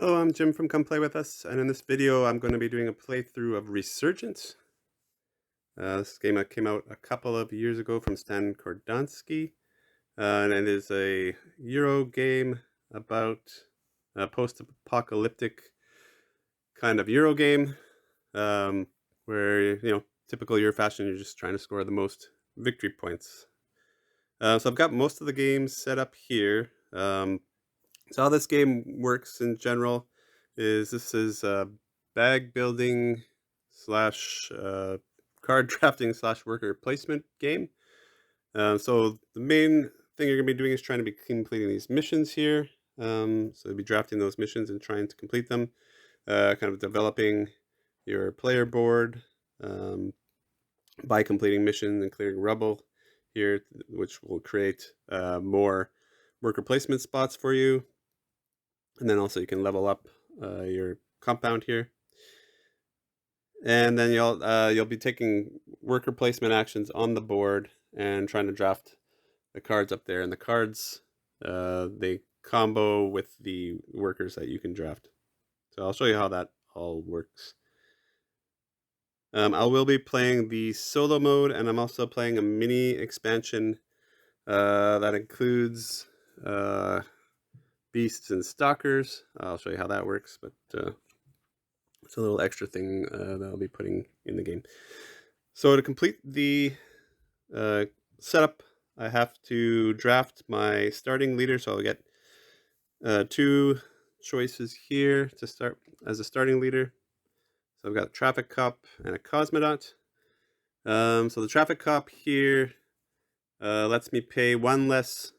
Hello, I'm Jim from Come Play With Us, and in this video I'm going to be doing a playthrough of Resurgence. This game came out a couple of years ago from Stan Kordansky, and it is a Euro game about a post-apocalyptic kind of Euro game, where, typical Euro fashion, you're just trying to score the most victory points. So I've got most of the games set up here. So how this game works in general is this is a bag building slash card drafting slash worker placement game. So the main thing you're going to be doing is trying to be completing these missions here. So you'll be drafting those missions and trying to complete them, kind of developing your player board by completing missions and clearing rubble here, which will create more worker placement spots for you. And then also you can level up your compound here. And then you'll be taking worker placement actions on the board and trying to draft the cards up there. And the cards, they combo with the workers that you can draft. So I'll show you how that all works. I will be playing the solo mode, and I'm also playing a mini expansion that includes beasts and stalkers. I'll show you how that works, but it's a little extra thing that I'll be putting in the game. So to complete the setup, I have to draft my starting leader. So I'll get two choices here to start as a starting leader. So I've got a traffic cop and a cosmonaut. So the traffic cop here lets me pay one less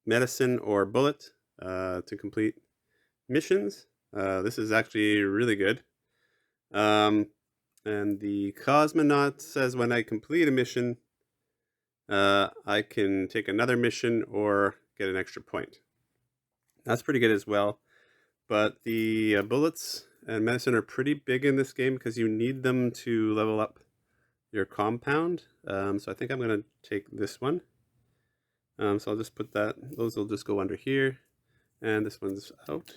medicine or bullet to complete missions. This is actually really good. And the cosmonaut says when I complete a mission, I can take another mission or get an extra point. That's pretty good as well. But the bullets and medicine are pretty big in this game because you need them to level up your compound. So I think I'm going to take this one. So I'll just put that, those will just go under here. And this one's out.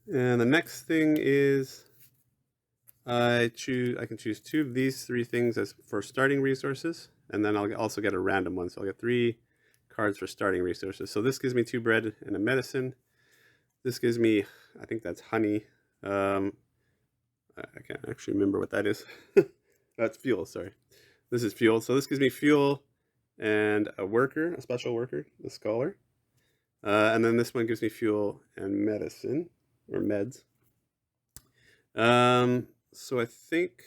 And the next thing is I can choose two of these three things as for starting resources, and then I'll also get a random one. So I'll get 3 cards for starting resources. So this gives me 2 bread and a medicine. This gives me, I think that's honey. I can't actually remember what that is. That's fuel, sorry. This is fuel. So this gives me fuel and a worker, a special worker, the scholar. And then this one gives me fuel and medicine, or meds. So I think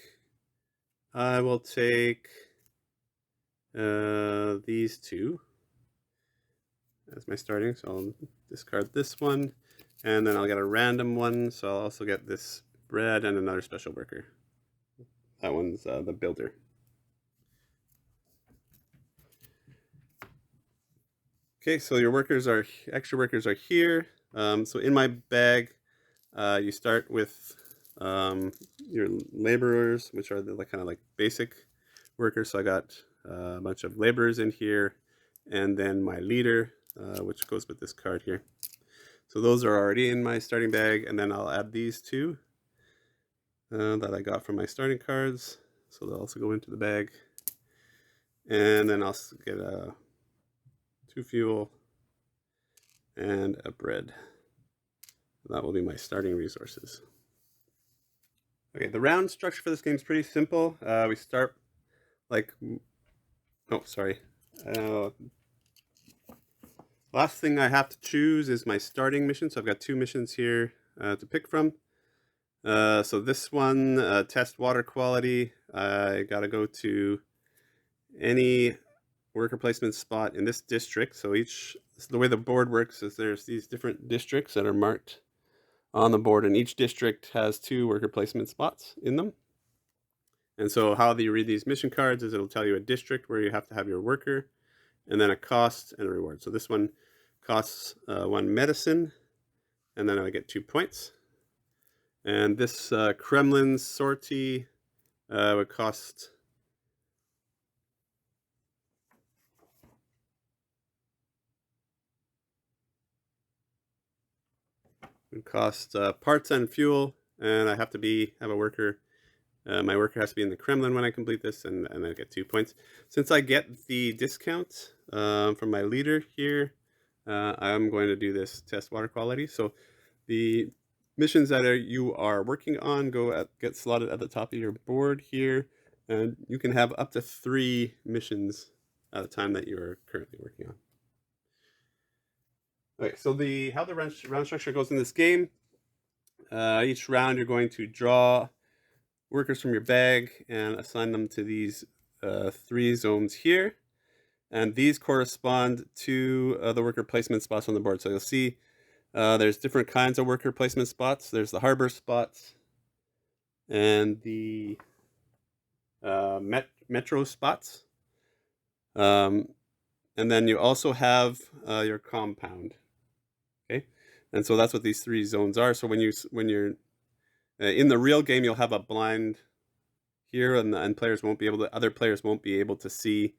I will take these two as my starting. So I'll discard this one, and then I'll get a random one. So I'll also get this bread and another special worker. That one's the builder. Okay, so your extra workers are here. So in my bag, you start with your laborers, which are the kind of like basic workers. So I got a bunch of laborers in here, and then my leader, which goes with this card here. So those are already in my starting bag, and then I'll add these two that I got from my starting cards. So they'll also go into the bag. And then I'll get 2 fuel and a bread. That will be my starting resources. Okay, the round structure for this game is pretty simple. We start like, oh, sorry. Last thing I have to choose is my starting mission. So I've got 2 missions here to pick from. So this one, test water quality. I got to go to any worker placement spot in this district. So the way the board works is there's these different districts that are marked on the board, and each district has 2 worker placement spots in them. And so how do you read these mission cards is it'll tell you a district where you have to have your worker, and then a cost and a reward. So this one costs 1 medicine, and then I get 2 points. And this Kremlin sortie would cost parts and fuel, and I have to have a worker. My worker has to be in the Kremlin when I complete this, and I get 2 points. Since I get the discount from my leader here, I'm going to do this test water quality. So the missions that you are working on get slotted at the top of your board here, and you can have up to 3 missions at a time that you're currently working on. Okay, so how the round structure goes in this game. Each round you're going to draw workers from your bag and assign them to these 3 zones here. And these correspond to the worker placement spots on the board. So you'll see there's different kinds of worker placement spots. There's the harbor spots and the metro spots. And then you also have your compound. Okay, and so that's what these 3 zones are. So when you're in the real game, you'll have a blind here, and other players won't be able to see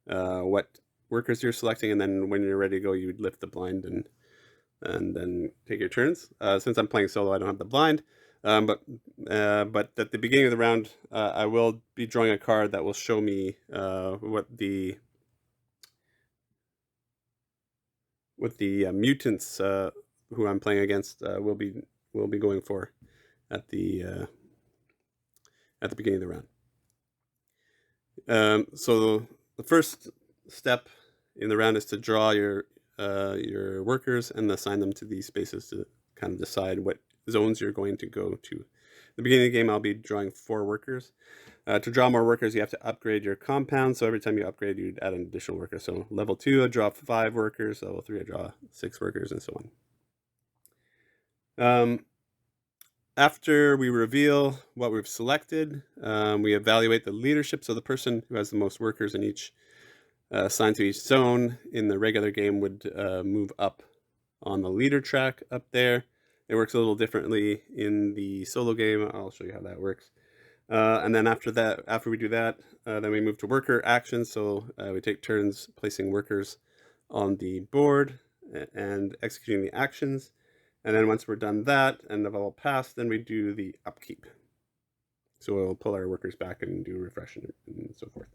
what workers you're selecting. And then when you're ready to go, you would lift the blind and then take your turns. Since I'm playing solo, I don't have the blind. But at the beginning of the round, I will be drawing a card that will show me what the mutants who I'm playing against will be going for at the beginning of the round. So the first step in the round is to draw your workers and assign them to these spaces to kind of decide what zones you're going to go to. At the beginning of the game, I'll be drawing 4 workers. To draw more workers, you have to upgrade your compound. So every time you upgrade, you'd add an additional worker. So level 2, I draw 5 workers. Level 3, I draw 6 workers, and so on. After we reveal what we've selected, we evaluate the leadership. So the person who has the most workers in each assigned to each zone in the regular game would move up on the leader track up there. It works a little differently in the solo game. I'll show you how that works. And then after we do that, then we move to worker actions. So we take turns placing workers on the board and executing the actions. And then once we're done that and have all passed, then we do the upkeep. So we'll pull our workers back and do refresh and so forth.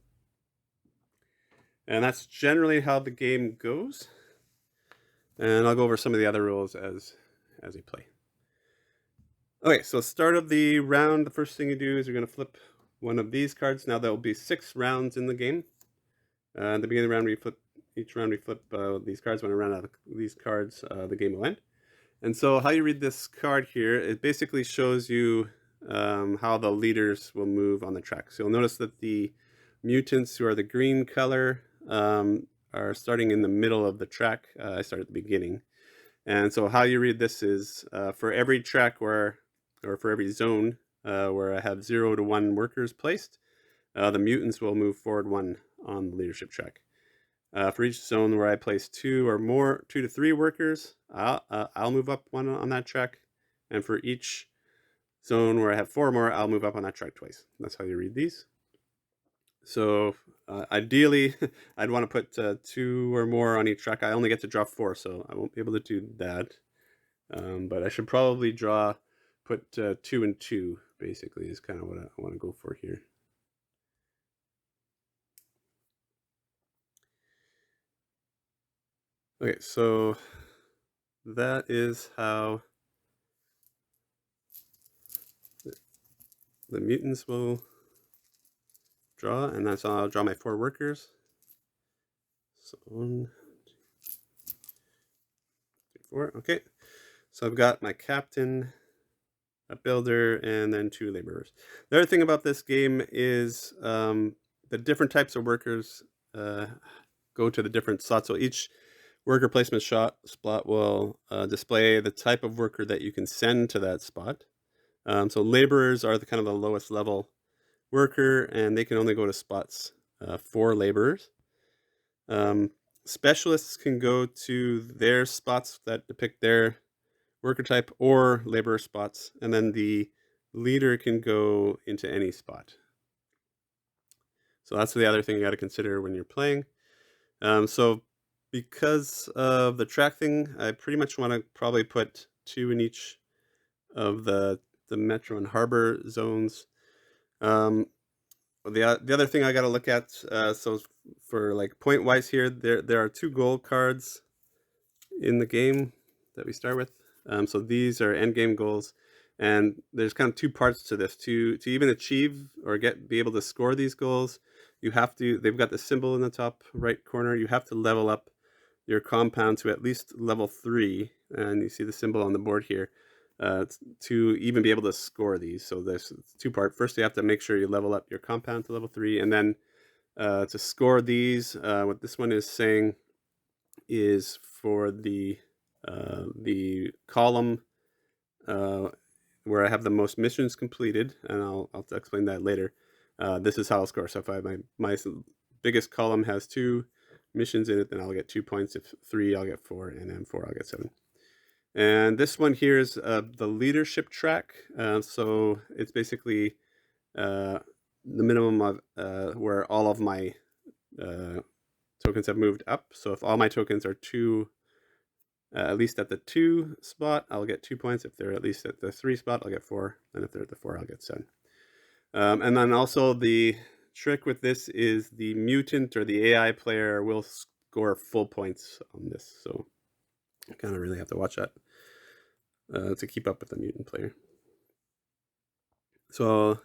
And that's generally how the game goes. And I'll go over some of the other rules as we play. Okay, so start of the round, the first thing you do is you're going to flip one of these cards. Now there will be 6 rounds in the game. At the beginning of the round, each round we flip these cards. When I run out of these cards, the game will end. And so how you read this card here, it basically shows you how the leaders will move on the track. So you'll notice that the mutants, who are the green color, are starting in the middle of the track. I start at the beginning. And so how you read this is for every track or for every zone where I have 0 to 1 workers placed, the mutants will move forward 1 on the leadership track. For each zone where I place 2 to 3 workers, I'll move up 1 on that track. And for each zone where I have 4 more, I'll move up on that track twice. That's how you read these. So ideally, I'd want to put 2 or more on each track. I only get to draw 4, so I won't be able to do that. But I should probably put 2 and 2, basically, is kind of what I want to go for here. Okay, so that is how the mutants will draw, and that's how I'll draw my 4 workers. So 1, 2, 3, 4. Okay, so I've got my captain, a builder, and then 2 laborers. The other thing about this game is the different types of workers go to the different slots. So each worker placement spot will display the type of worker that you can send to that spot. So laborers are the kind of the lowest level worker, and they can only go to spots for laborers. Specialists can go to their spots that depict their worker type or laborer spots, and then the leader can go into any spot. So that's the other thing you got to consider when you're playing. So because of the track thing, I pretty much want to probably put 2 in each of the metro and harbor zones. Um, the other thing I got to look at, so for like point wise here, there are 2 gold cards in the game that we start with. So these are end game goals, and there's kind of 2 parts to this. To even achieve or be able to score these goals, you have to. They've got the symbol in the top right corner. You have to level up your compound to at least level 3, and you see the symbol on the board here. To even be able to score these. So there's 2 part. First, you have to make sure you level up your compound to level 3, and then to score these, what this one is saying is for the column where I have the most missions completed, and I'll explain that later. This is how I'll score. So if my biggest column has 2 missions in it, then I'll get 2 points. If 3, I'll get 4, and then 4, I'll get 7. And this one here is the leadership track. So it's basically the minimum of where all of my tokens have moved up. So if all my tokens are 2, at least at the 2 spot, I'll get 2 points. If they're at least at the 3 spot, I'll get 4. And if they're at the 4, I'll get 7. And then also the trick with this is the mutant or the AI player will score full points on this. So you kind of really have to watch that to keep up with the mutant player. So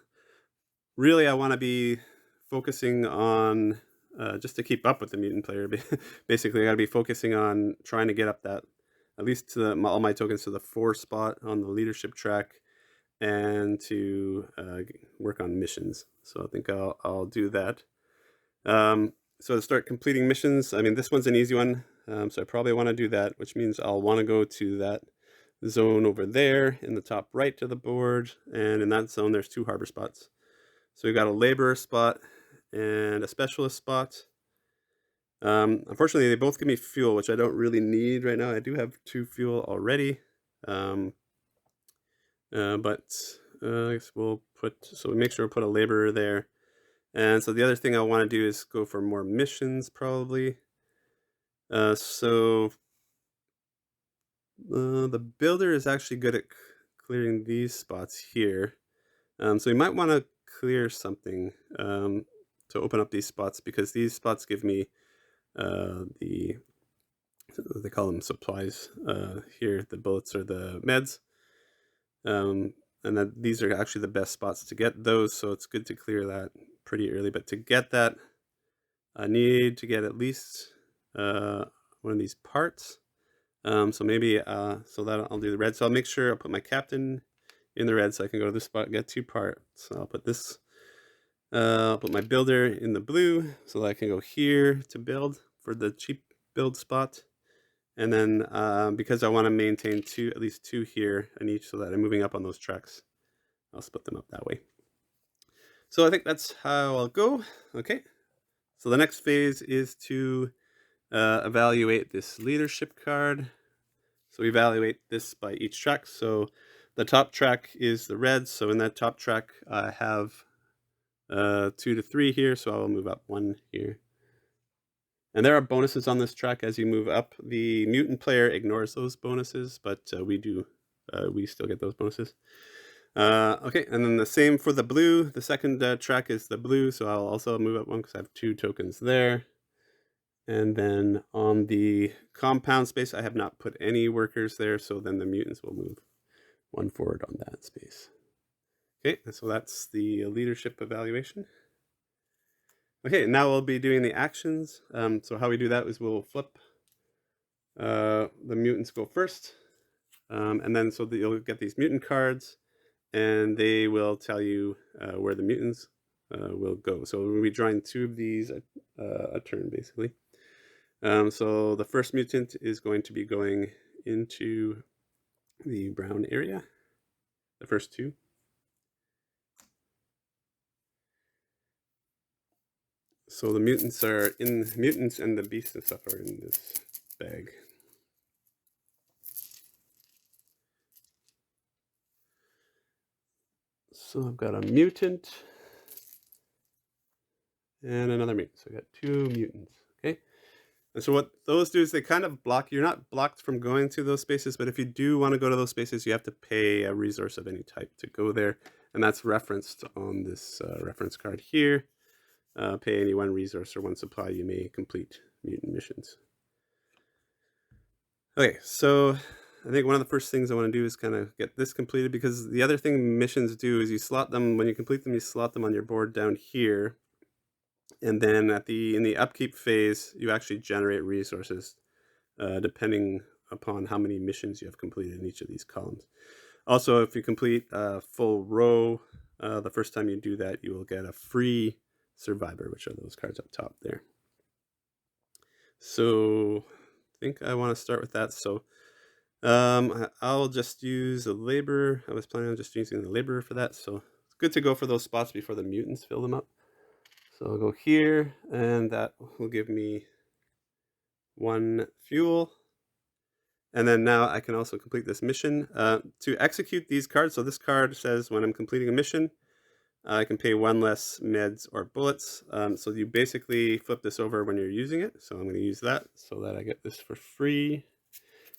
really, I want to be focusing on just to keep up with the mutant player. Basically, I got to be focusing on trying to get up that at least to all my tokens to the 4 spot on the leadership track, and to work on missions. So I think I'll do that. So to start completing missions, I mean, this one's an easy one, so I probably want to do that, which means I'll want to go to that zone over there in the top right of the board, and in that zone there's 2 harbor spots. So we've got a laborer spot and a specialist spot. Unfortunately, they both give me fuel, which I don't really need right now. I do have 2 fuel already. But I guess we'll we make sure we put a laborer there. And so the other thing I want to do is go for more missions, probably. So the builder is actually good at clearing these spots here. So you might want to clear something to open up these spots, because these spots give me they call them supplies here, the bullets or the meds. And then these are actually the best spots to get those, so it's good to clear that pretty early. But to get that, I need to get at least one of these parts. So maybe so that I'll do the red. So I'll make sure I'll put my captain in the red, so I can go to this spot and get 2 parts. So I'll put this. I'll put my builder in the blue, so that I can go here to build for the cheap build spot. And then because I want to maintain at least 2 here in each, so that I'm moving up on those tracks, I'll split them up that way. So I think that's how I'll go. Okay. So the next phase is to evaluate this leadership card. So we evaluate this by each track. So the top track is the red. So in that top track, I have 2 to 3 here. So I'll move up 1 here. And there are bonuses on this track as you move up. The mutant player ignores those bonuses, but we still get those bonuses. Okay, and then the same for the blue. The second track is the blue, so I'll also move up 1 because I have 2 tokens there. And then on the compound space, I have not put any workers there, so then the mutants will move 1 forward on that space. Okay, so that's the leadership evaluation. Okay, now we'll be doing the actions. So how we do that is we'll flip the mutants go first, and then so that you'll get these mutant cards, and they will tell you where the mutants will go. So we'll be drawing 2 of these a turn, basically. So the first mutant is going to be going into the brown area, the first 2. So the mutants and the beasts and stuff are in this bag. So I've got a mutant and another mutant. So we got 2 mutants. Okay. And so what those do is they kind of block. You're not blocked from going to those spaces, but if you do want to go to those spaces, you have to pay a resource of any type to go there, and that's referenced on this reference card here. Pay any 1 resource or 1 supply, you may complete mutant missions. Okay, so I think one of the first things I want to do is kind of get this completed, because the other thing missions do is you slot them, when you complete them, you slot them on your board down here. And then in the upkeep phase, you actually generate resources depending upon how many missions you have completed in each of these columns. Also, if you complete a full row, the first time you do that, you will get a free survivor, which are those cards up top there. So I think I want to start with that. So I'll just use a laborer. I was planning on just using the laborer for that. So it's good to go for those spots before the mutants fill them up. So I'll go here, and that will give me 1 fuel. And then now I can also complete this mission. To execute these cards, so this card says when I'm completing a mission, I can pay 1 less meds or bullets. So you basically flip this over when you're using it. So I'm going to use that so that I get this for free.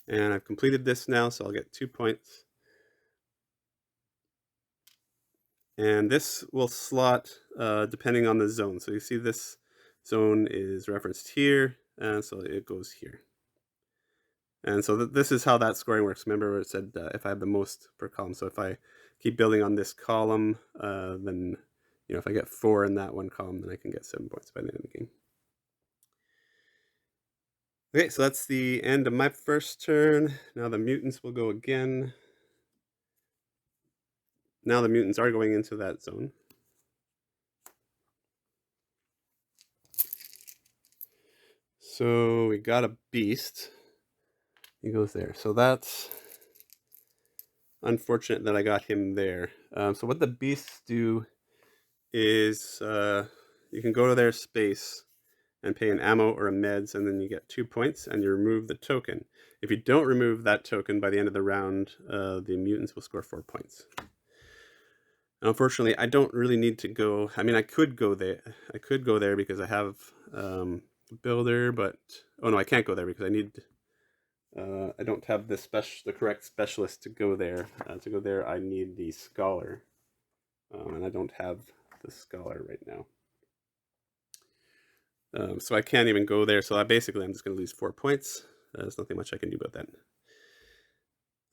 And I've completed this now, so I'll get 2 points. And this will slot depending on the zone. So you see this zone is referenced here, and so it goes here. And so this is how that scoring works. Remember where it said if I have the most per column. So if I keep building on this column, then if I get 4 in that one column, then I can get 7 points by the end of the game. Okay, so that's the end of my first turn. Now the mutants will go again. Now the mutants are going into that zone. So we got a beast. He goes there. So that's unfortunate that I got him there. So what the beasts do is you can go to their space and pay an ammo or a meds, and then you get 2 points, and you remove the token. If you don't remove that token by the end of the round, the mutants will score 4 points. Unfortunately, I don't really need to go. I mean, I could go there. I could go there because I have builder, but oh no, I can't go there because I need. I don't have the correct specialist to go there. To go there, I need the scholar, and I don't have the scholar right now. So I can't even go there. So I'm just going to lose 4 points. There's nothing much I can do about that.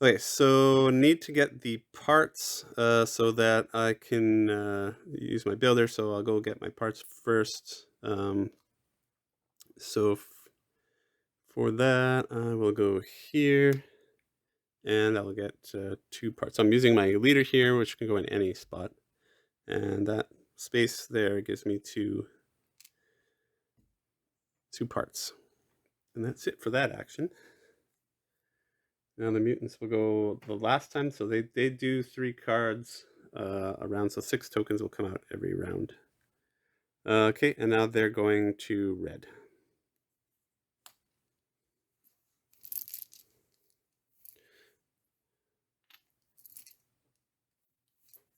Okay, so need to get the parts so that I can use my builder. So I'll go get my parts first. So for that, I will go here, and I will get 2 parts. So I'm using my leader here, which can go in any spot, and that space there gives me two parts. And that's it for that action. Now the mutants will go the last time, so they do 3 cards a round, so 6 tokens will come out every round. Okay, and now they're going to red.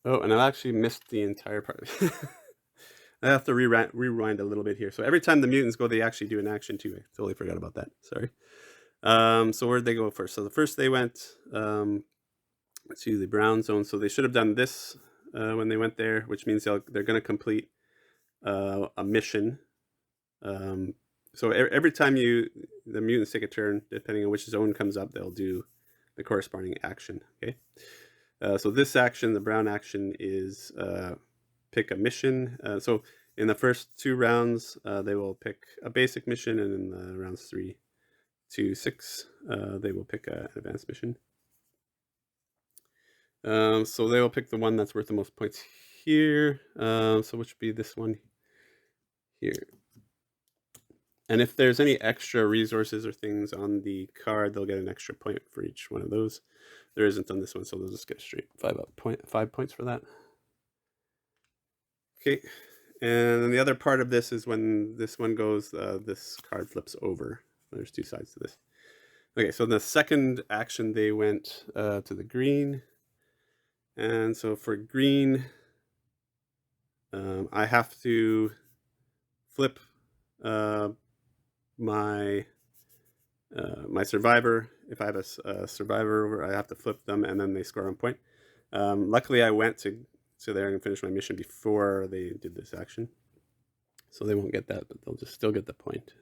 Oh, and I actually missed the entire part. I have to rewind a little bit here. So every time the mutants go, they actually do an action too. I totally forgot about that. Sorry. So where'd they go first? So the first they went to the brown zone. So they should have done this when they went there, which means they're going to complete a mission. So every time the mutants take a turn, depending on which zone comes up, they'll do the corresponding action. Okay. So this action, the brown action, is pick a mission. So in the first 2 rounds, they will pick a basic mission, and in the rounds 3 to 6, they will pick an advanced mission. So they will pick the one that's worth the most points here. So which would be this one here. And if there's any extra resources or things on the card, they'll get an extra point for each one of those. There isn't on this one, so they'll just get straight 5 points for that. Okay, and then the other part of this is when this one goes, this card flips over. There's 2 sides to this. Okay, so the second action, they went to the green. And so for green, I have to flip my my survivor. If I have a survivor over, I have to flip them, and then they score 1 point. Luckily, I went to there and finish my mission before they did this action, so they won't get that, but they'll just still get the point.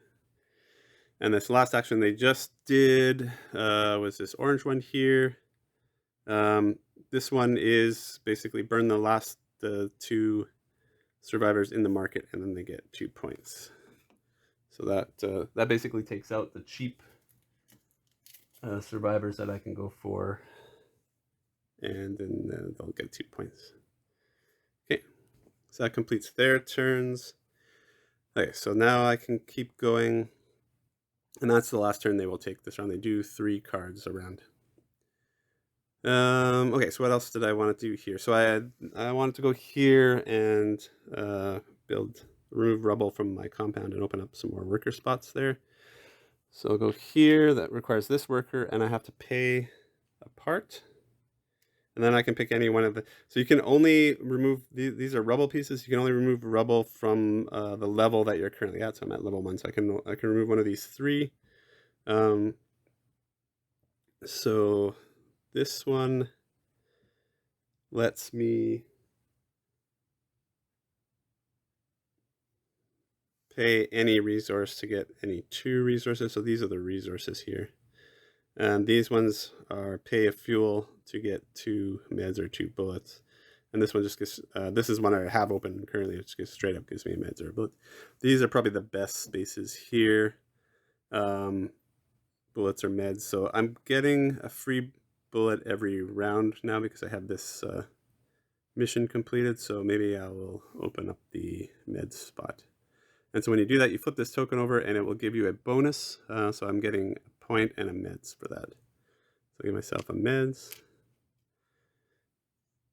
And this last action they just did was this orange one here. This one is basically burn the 2 survivors in the market, and then they get 2 points. So that basically takes out the cheap survivors that I can go for, and then they'll get 2 points. Okay, so that completes their turns. Okay, so now I can keep going, and that's the last turn they will take this round. They do 3 cards around. Okay, so what else did I want to do here? So I wanted to go here and remove rubble from my compound and open up some more worker spots there. So I'll go here. That requires this worker, and I have to pay a part. And then I can pick any one of the... So you can only remove... These are rubble pieces. You can only remove rubble from the level that you're currently at. So I'm at level 1, so I can remove one of these 3. So this one lets me pay any resource to get any 2 resources. So these are the resources here. And these ones are pay a fuel to get 2 meds or 2 bullets. And this one just gets, this is one I have open currently. It just straight up gives me a meds or a bullet. These are probably the best spaces here. Bullets or meds. So I'm getting a free bullet every round now because I have this mission completed. So maybe I will open up the meds spot. And so when you do that, you flip this token over and it will give you a bonus. So I'm getting a point and a meds for that. So I give myself a meds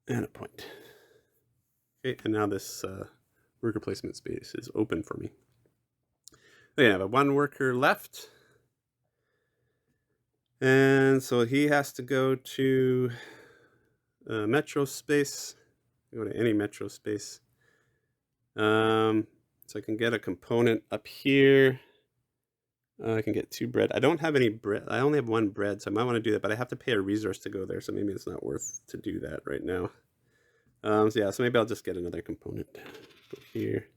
and a point. Okay, and now this worker placement space is open for me. Okay, I have 1 worker left. And so he has to go to metro space. Go to any metro space. So I can get a component up here. I can get 2 bread. I don't have any bread. I only have 1 bread, so I might want to do that, but I have to pay a resource to go there, so maybe it's not worth to do that right now. So yeah, so maybe I'll just get another component. Go here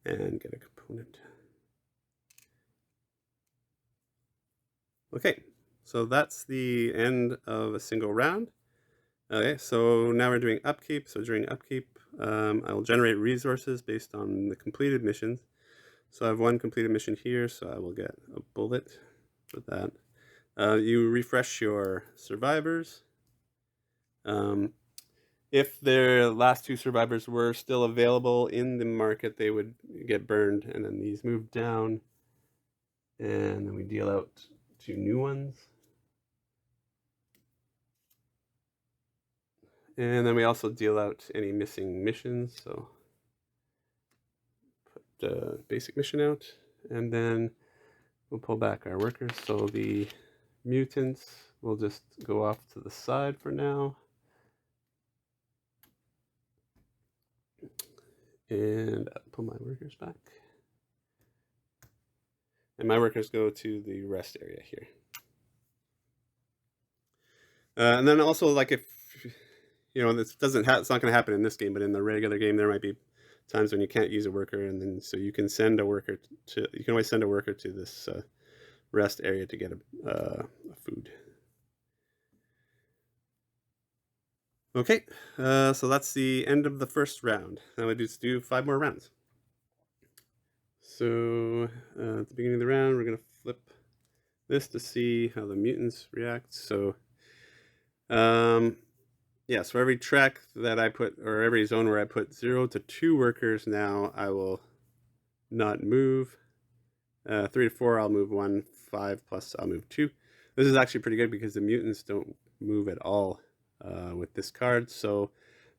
and get a component. Okay, so that's the end of a single round. Okay, so now we're doing upkeep. So during upkeep, I will generate resources based on the completed missions. So I have 1 completed mission here, so I will get a bullet for that. You refresh your survivors. If their last 2 survivors were still available in the market, they would get burned, and then these move down, and then we deal out 2 new ones. And then we also deal out any missing missions, so put the basic mission out, and then we'll pull back our workers. So the mutants will just go off to the side for now. And I'll pull my workers back. And my workers go to the rest area here. And then also, like, if you know, this doesn't it's not going to happen in this game, but in the regular game, there might be times when you can't use a worker, and then so you can send a worker to. You can always send a worker to this rest area to get a food. Okay, so that's the end of the first round. Now we just do 5 more rounds. So at the beginning of the round, we're going to flip this to see how the mutants react. So yeah, so every track that I put, or every zone where I put 0 to 2 workers, now I will not move. 3 to 4, I'll move 1. 5 plus, I'll move 2. This is actually pretty good because the mutants don't move at all with this card. So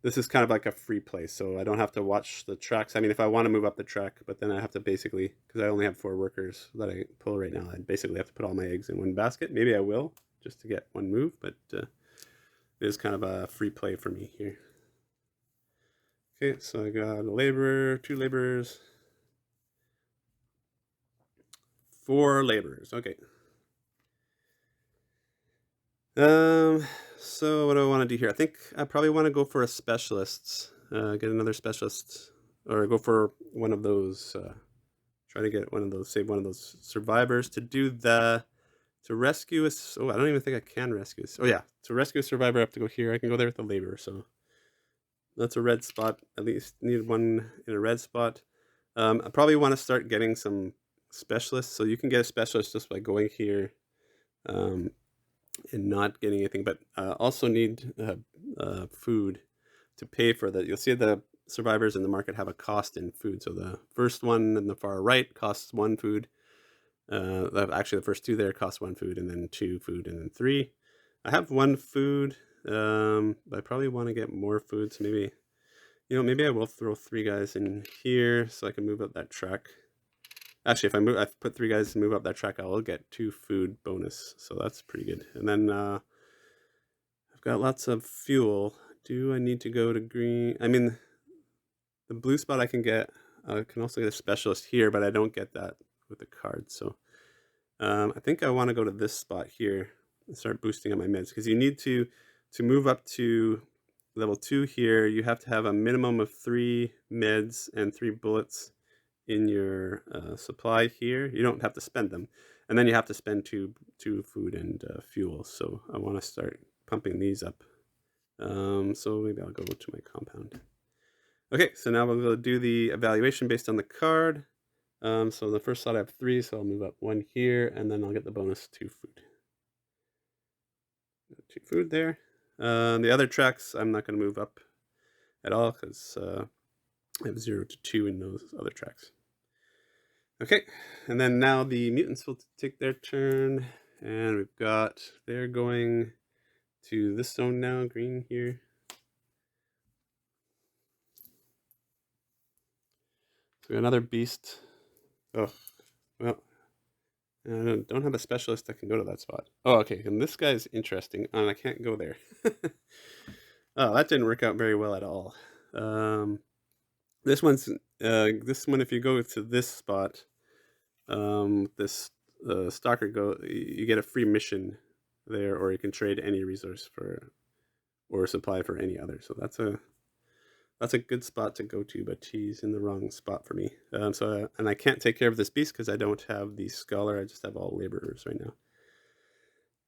this is kind of like a free play. So I don't have to watch the tracks. I mean, if I want to move up the track, but then I have to basically, because I only have 4 workers that I pull right now, I basically have to put all my eggs in one basket. Maybe I will, just to get 1 move, but it is kind of a free play for me here. Okay, so I got a laborer, 2 laborers, 4 laborers. Okay. So what do I want to do here? I think I probably want to go for a specialist. Get another specialist, or go for one of those. Try to get one of those, save one of those survivors to do the to rescue us. Oh, I don't even think I can rescue us. Oh yeah, to rescue a survivor, I have to go here. I can go there with the laborer. So that's a red spot. At least need one in a red spot. I probably want to start getting some specialists. So you can get a specialist just by going here. And not getting anything, but also need food to pay for that. You'll see the survivors in the market have a cost in food. So the first one in the far right costs 1 food. Actually, the first 2 there cost 1 food, and then 2 food, and then 3. I have 1 food. But I probably want to get more food. So maybe, maybe I will throw 3 guys in here so I can move up that track. Actually, if I put 3 guys to move up that track, I will get 2 food bonus. So that's pretty good. And then I've got lots of fuel. Do I need to go to green? I mean, the blue spot I can get. I can also get a specialist here, but I don't get that with the card. So I think I want to go to this spot here and start boosting up my meds, because you need to move up to level 2 here. You have to have a minimum of 3 meds and 3 bullets in your supply here. You don't have to spend them, and then you have to spend two food and fuel. So I want to start pumping these up. So maybe I'll go to my compound. Okay, so now we'll go do the evaluation based on the card. So the first slot I have 3, so I'll move up 1 here, and then I'll get the bonus 2 food. 2 food there. The other tracks I'm not going to move up at all, because I have 0 to 2 in those other tracks. Okay, and then now the mutants will take their turn, and we've got, they're going to this zone now, green here. So another beast. Oh, well, I don't have a specialist that can go to that spot. Oh, okay, and this guy's interesting, and I can't go there. Oh, that didn't work out very well at all. This one, if you go to this spot, this stalker you get a free mission there, or you can trade any resource for, or supply for any other. So that's a good spot to go to, but he's in the wrong spot for me. And I can't take care of this beast because I don't have the scholar. I just have all laborers right now.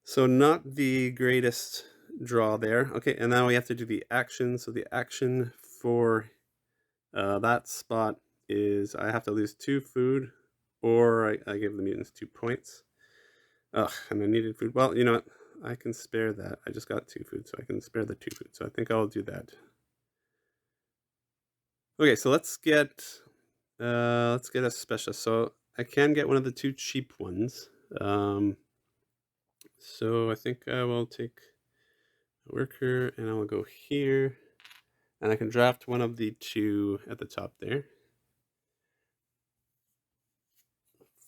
So not the greatest draw there. Okay, and now we have to do the action. So the action for that spot is I have to lose 2 food, or I give the mutants 2 points. Ugh, and I needed food. Well, you know what? I can spare that. I just got 2 food, so I can spare the 2 food. So I think I'll do that. Okay, so let's get a specialist. So I can get one of the 2 cheap ones. So I think I will take a worker, and I will go here, and I can draft one of the 2 at the top there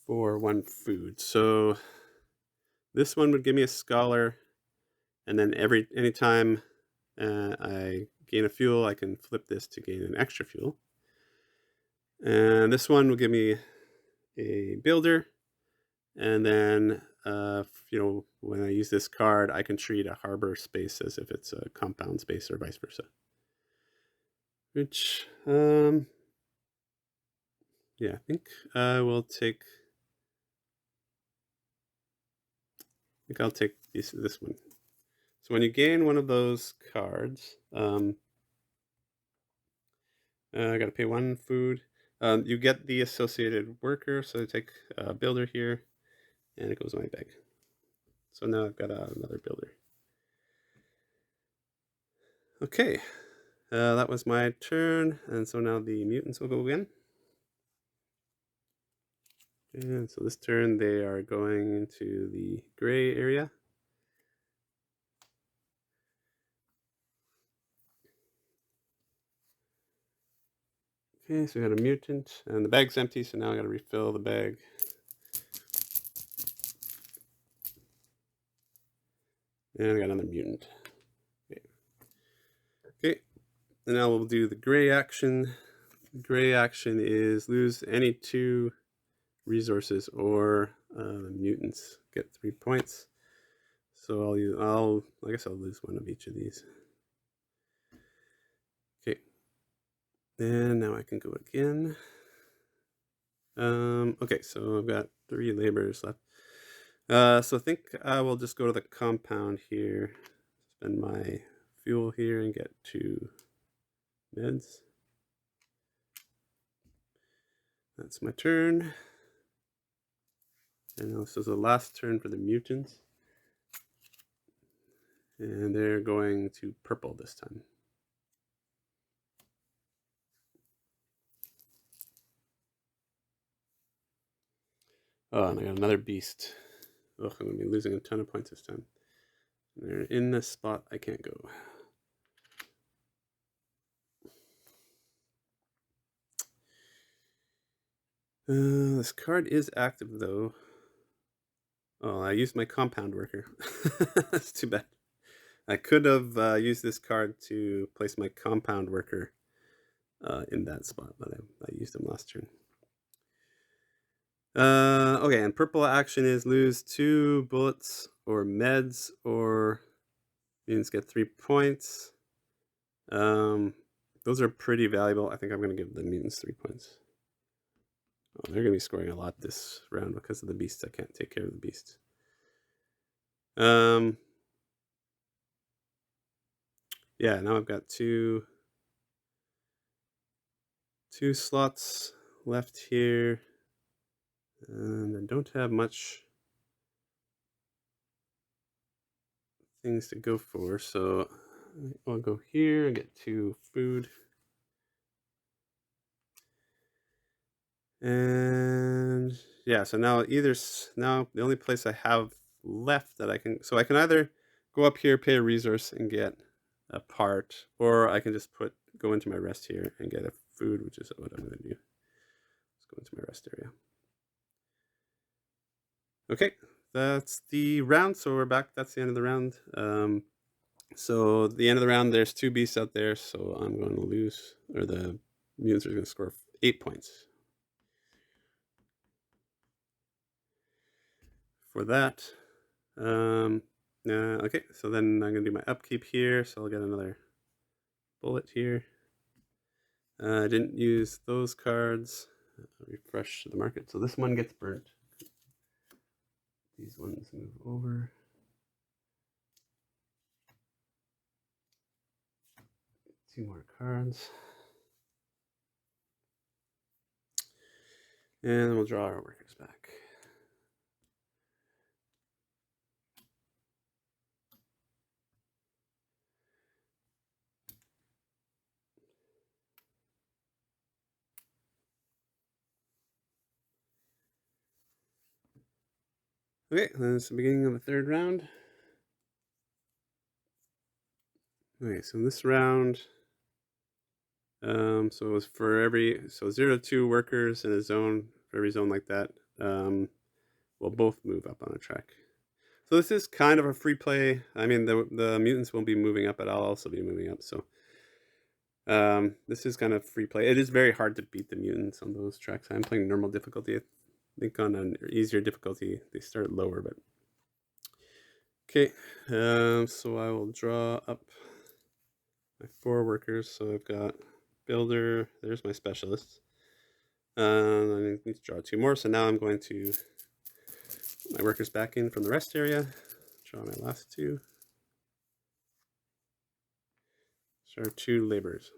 for 1 food. So this one would give me a scholar, and then anytime I gain a fuel, I can flip this to gain an extra fuel. And this one will give me a builder, and then when I use this card, I can treat a harbor space as if it's a compound space, or vice versa. Which yeah, I think I will take. I think I'll take this one. So when you gain one of those cards, I got to pay 1 food. You get the associated worker, so I take a builder here, and it goes in my bag. So now I've got another builder. Okay, that was my turn, and so now the mutants will go again. And so this turn they are going into the gray area. Okay, so we got a mutant, and the bag's empty, so now I got to refill the bag. And I got another mutant. Okay, and now we'll do the gray action. The gray action is lose any 2 resources, or the mutants get 3 points. So I guess I'll lose one of each of these. Okay. And now I can go again. Okay, so I've got 3 laborers left. So I think I will just go to the compound here, spend my fuel here, and get 2 meds. That's my turn. And this is the last turn for the mutants. And they're going to purple this time. Oh, and I got another beast. Ugh, I'm going to be losing a ton of points this time. They're in the spot I can't go. This card is active, though. Oh, I used my compound worker. That's too bad. I could have used this card to place my compound worker in that spot, but I used him last turn. Okay, and purple action is lose 2 bullets or meds, or mutants get 3 points. Those are pretty valuable. I think I'm going to give the mutants 3 points. Oh, they're going to be scoring a lot this round because of the beasts. I can't take care of the beasts. Yeah, now I've got two slots left here, and I don't have much things to go for, so I'll go here and get 2 food. And yeah, so now now the only place I have left that I can either go up here, pay a resource, and get a part, or I can just go into my rest here and get a food, which is what I'm going to do. Let's go into my rest area. Okay, that's the round. So we're back. That's the end of the round. So the end of the round, there's 2 beasts out there, so I'm going to lose, or the mutants are going to score 8 points. For that. Okay, so then I'm going to do my upkeep here, so I'll get another bullet here. I didn't use those cards. I'll refresh the market. So this one gets burnt. These ones move over. Two more cards. And we'll draw our workers back. Okay, then it's the beginning of the 3rd round. Okay, so this round, so it was for 0 to 2 workers in a zone, for every zone like that, will both move up on a track. So this is kind of a free play. I mean, the mutants won't be moving up, but I'll also be moving up. So this is kind of free play. It is very hard to beat the mutants on those tracks. I'm playing normal difficulty. I think on an easier difficulty, they start lower, but okay. So I will draw up my 4 workers. So I've got builder. There's my specialist. I need to draw 2 more. So now I'm going to put my workers back in from the rest area. Draw my last 2. So 2 laborers.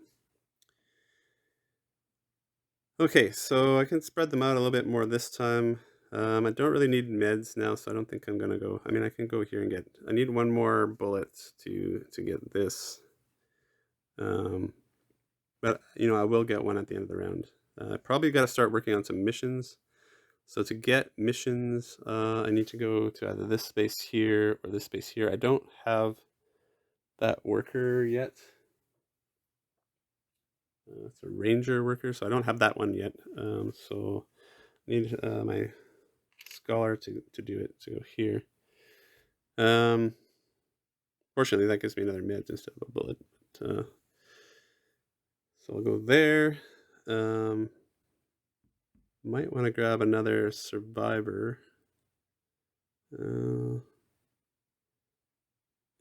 Okay, so I can spread them out a little bit more this time. I don't really need meds now, so I don't think I'm gonna go. I mean, I can go here and get. I need 1 more bullet to get this. But I will get 1 at the end of the round. I probably got to start working on some missions. So to get missions, I need to go to either this space here or this space here. I don't have that worker yet. It's a ranger worker, so I don't have that one yet. So I need my scholar to do it, to go here. Fortunately, that gives me another med instead of a bullet. So I'll go there. Might want to grab another survivor. And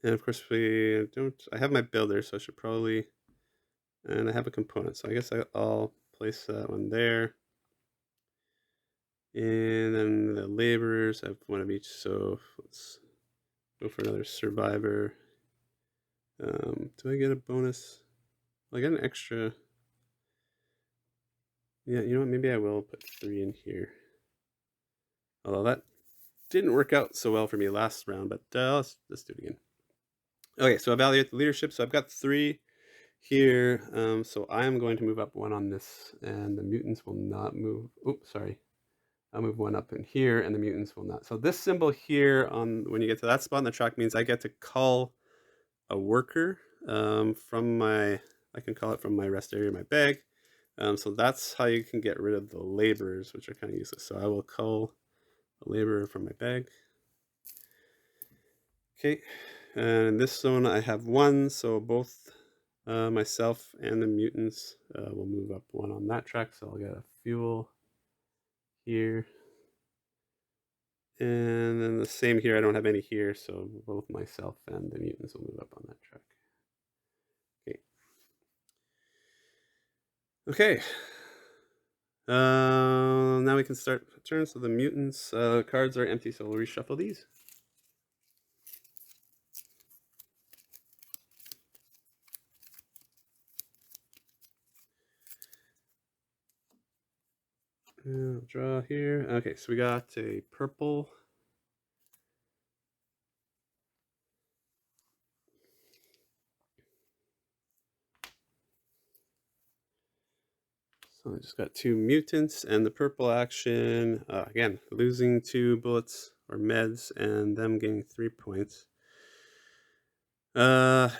of course I have my builder, so I should probably, and I have a component, so I guess I'll place that one there. And then the laborers have one of each, so let's go for another survivor. Do I get a bonus? Well, I get an extra. Yeah, you know what? Maybe I will put 3 in here. Although that didn't work out so well for me last round, but let's do it again. Okay, so evaluate the leadership. So I've got 3 here. So I am going to move up 1 on this, and the mutants will not move. Oops, sorry. I'll move 1 up in here, and the mutants will not. So this symbol here on when you get to that spot on the track means I get to call a worker from my. I can call it from my rest area, my bag. So that's how you can get rid of the laborers, which are kind of useless. So I will call a laborer from my bag. Okay, and in this zone I have 1, so both myself and the mutants will move up 1 on that track. So I'll get a fuel here. And then the same here, I don't have any here, so both myself and the mutants will move up on that track. Okay. Okay. Now we can start the turn. So the mutants cards are empty, so we'll reshuffle these. I'll draw here. Okay, so we got a purple. So I just got 2 mutants, and the purple action, again, losing 2 bullets or meds, and them getting 3 points. Well,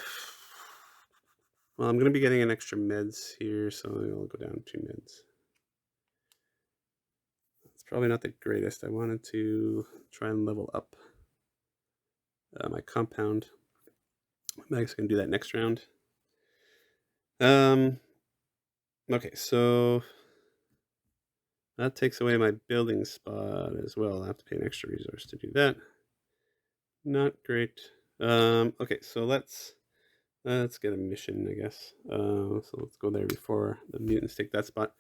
I'm going to be getting an extra meds here, so I'll go down 2 meds. It's probably not the greatest. I wanted to try and level up my compound. I'm actually going to do that next round. Okay, so that takes away my building spot as well. I have to pay an extra resource to do that. Not great. Okay, so let's get a mission, I guess. So let's go there before the mutants take that spot.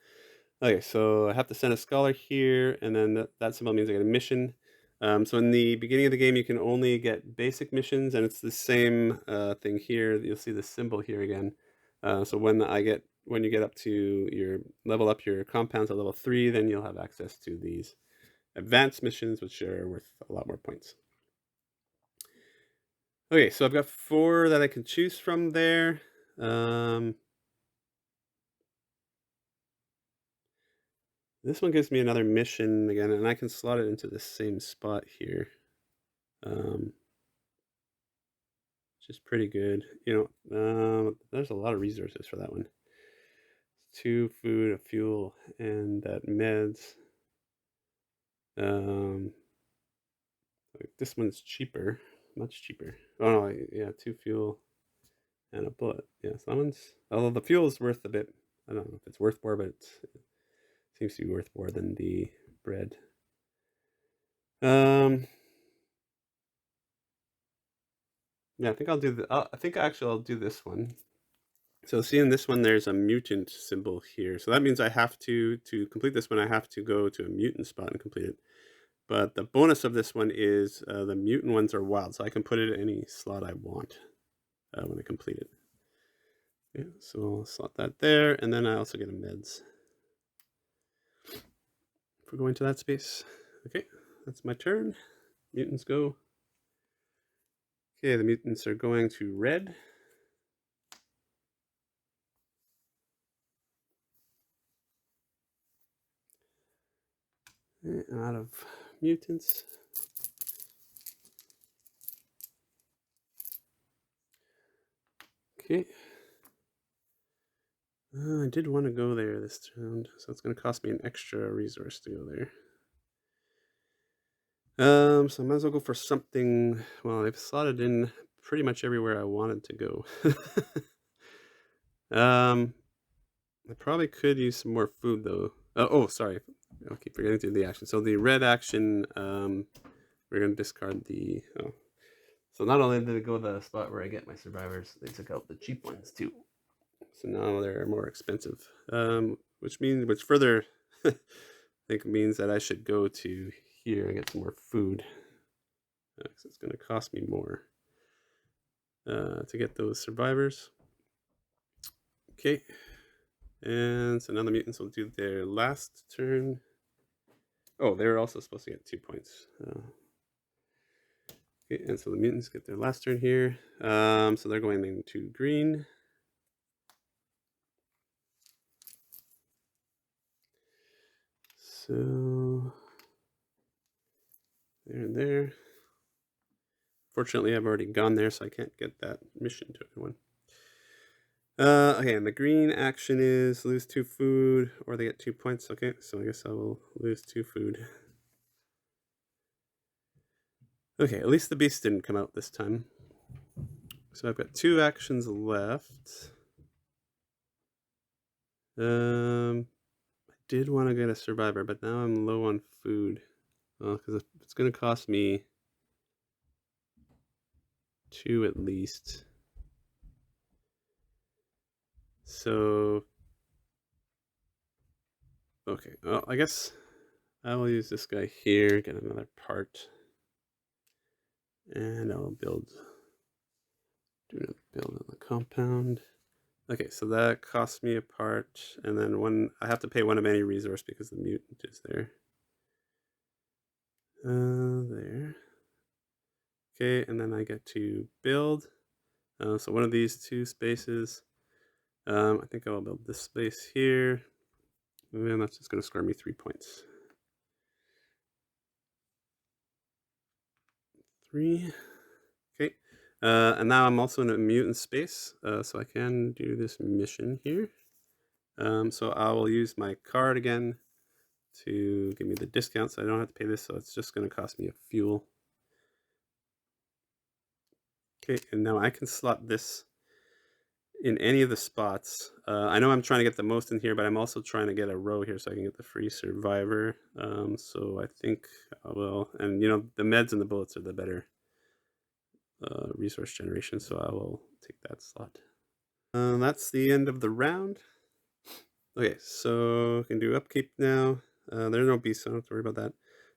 Okay, so I have to send a scholar here, and then that symbol means I get a mission. So in the beginning of the game, you can only get basic missions, and it's the same thing here. You'll see the symbol here again. So when you get up to level up your compounds at level 3, then you'll have access to these advanced missions, which are worth a lot more points. Okay, so I've got 4 that I can choose from there. This one gives me another mission again, and I can slot it into the same spot here. Which is pretty good. There's a lot of resources for that one. 2 food, a fuel, and that meds. This one's cheaper, much cheaper. Oh no, yeah, 2 fuel and a bullet. Yeah, so that one's, although the fuel is worth a bit. I don't know if it's worth more, but it seems to be worth more than the bread. Yeah, I think I'll do I'll do this one. So see in this one, there's a mutant symbol here. So that means I have to complete this one, I have to go to a mutant spot and complete it. But the bonus of this one is the mutant ones are wild, so I can put it in any slot I want when I complete it. Yeah, so I'll slot that there, and then I also get a meds for going to that space. Okay, that's my turn. Mutants go. Okay, the mutants are going to red. Out of mutants. Okay. I did want to go there this round, so it's going to cost me an extra resource to go there. So I might as well go for something. Well, they've slotted in pretty much everywhere I wanted to go. I probably could use some more food though. Oh, sorry. I'll keep forgetting to do the action. So the red action we're gonna discard the. Oh, so not only did it go to the spot where I get my survivors, they took out the cheap ones too. So now they're more expensive, which further I think means that I should go to here and get some more food. Because it's going to cost me more to get those survivors. Okay, and so now the mutants will do their last turn. Oh, they're also supposed to get 2 points. Okay, and so the mutants get their last turn here. So they're going into green. So there and there. Fortunately, I've already gone there, so I can't get that mission to everyone. Okay, and the green action is lose 2 food, or they get 2 points. Okay, so I guess I will lose 2 food. Okay, at least the beast didn't come out this time. So I've got 2 actions left. I did want to get a survivor, but now I'm low on food. Well, because it's going to cost me 2 at least. So, okay, well, I guess I will use this guy here, get another part, and I'll do another build on the compound. Okay, so that costs me a part, and then I have to pay one of any resource because the mutant is there. There. Okay, and then I get to build. So one of these 2 spaces. I think I'll build this space here. And that's just going to score me 3 points. 3. Okay. And now I'm also in a mutant space, so I can do this mission here. So I will use my card again to give me the discount, so I don't have to pay this, so it's just going to cost me a fuel. Okay, and now I can slot this in any of the spots. I know I'm trying to get the most in here, but I'm also trying to get a row here so I can get the free survivor. So I think I will, and you know, the meds and the bullets are the better resource generation, so I will take that slot. That's the end of the round. Okay, so I can do upkeep now. There are no beasts, so I don't have to worry about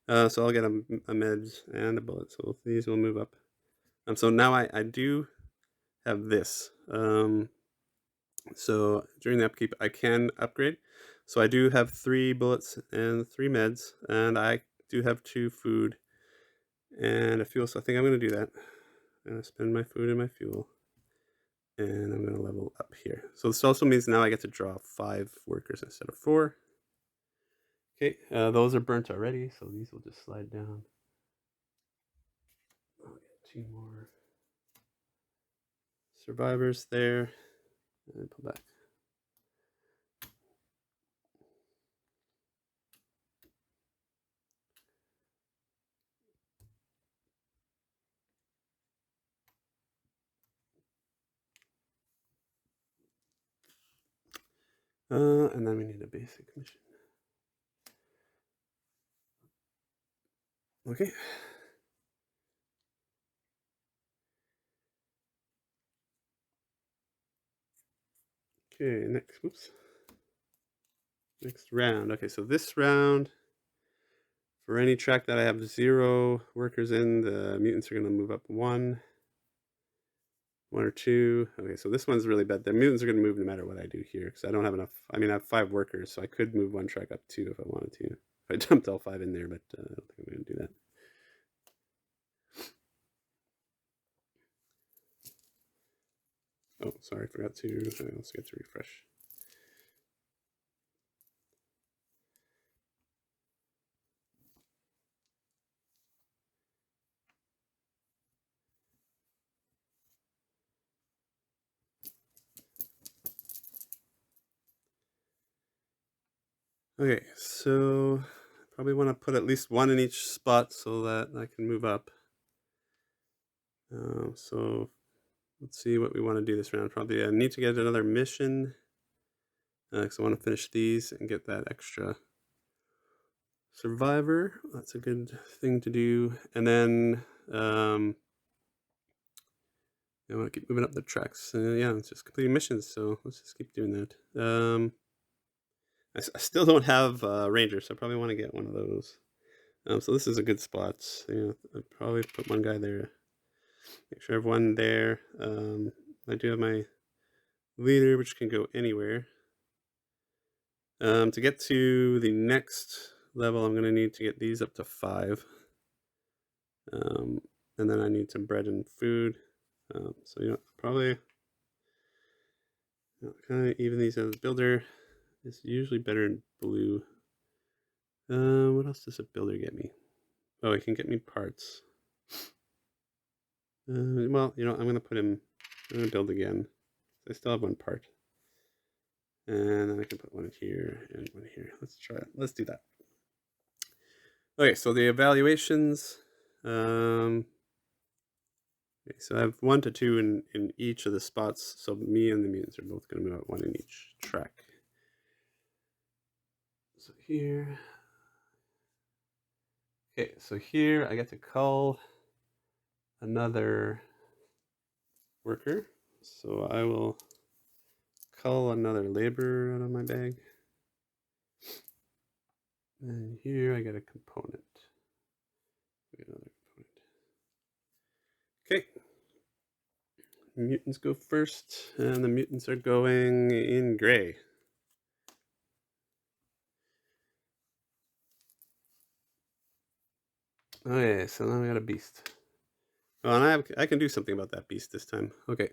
that. So I'll get a meds and a bullet, so these will move up. So now I do have this. So during the upkeep, I can upgrade. So I do have 3 bullets and 3 meds, and I do have 2 food and a fuel. So I think I'm going to do that. I'm going to spend my food and my fuel, and I'm going to level up here. So this also means now I get to draw 5 workers instead of 4. Okay, those are burnt already, so these will just slide down. I'll get 2 more survivors there, and pull back. And then we need a basic mission. Okay. Okay, next round. Okay, so this round, for any track that I have 0 workers in, the mutants are going to move up 1 or 2. Okay, so this one's really bad. The mutants are going to move no matter what I do here, because I don't have enough. I mean, I have 5 workers, so I could move 1 track up 2 if I wanted to. If I dumped all 5 in there, but I don't think I'm going to do that. Oh, sorry, I forgot to. Let's get to refresh. Okay, so probably want to put at least 1 in each spot so that I can move up. So let's see what we want to do this round. Probably I need to get another mission because I want to finish these and get that extra Survivor, that's a good thing to do. And then I want to keep moving up the tracks. Yeah, it's just completing missions, so let's just keep doing that. I still don't have Ranger, so I probably want to get one of those. So this is a good spot. I'd probably put one guy there. Make sure I have one there. I do have my leader, which can go anywhere. To get to the next level, I'm going to need to get these up to 5. And then I need some bread and food. So probably kind of even these as a builder is usually better in blue. What else does a builder get me? Oh, he can get me parts. Well, I'm going to put him. I'm going to build again. I still have one part. And then I can put one here and one here. Let's try it. Let's do that. Okay, so the evaluations. Okay, so I have 1 to 2 in each of the spots. So me and the mutants are both going to move out 1 in each track. So here. Okay, so here I get to call another worker. So I will call another laborer out of my bag. And here I get a component. Another component. Okay. Mutants go first, and the mutants are going in gray. Okay, so now we got a beast. Oh, and I can do something about that beast this time. Okay.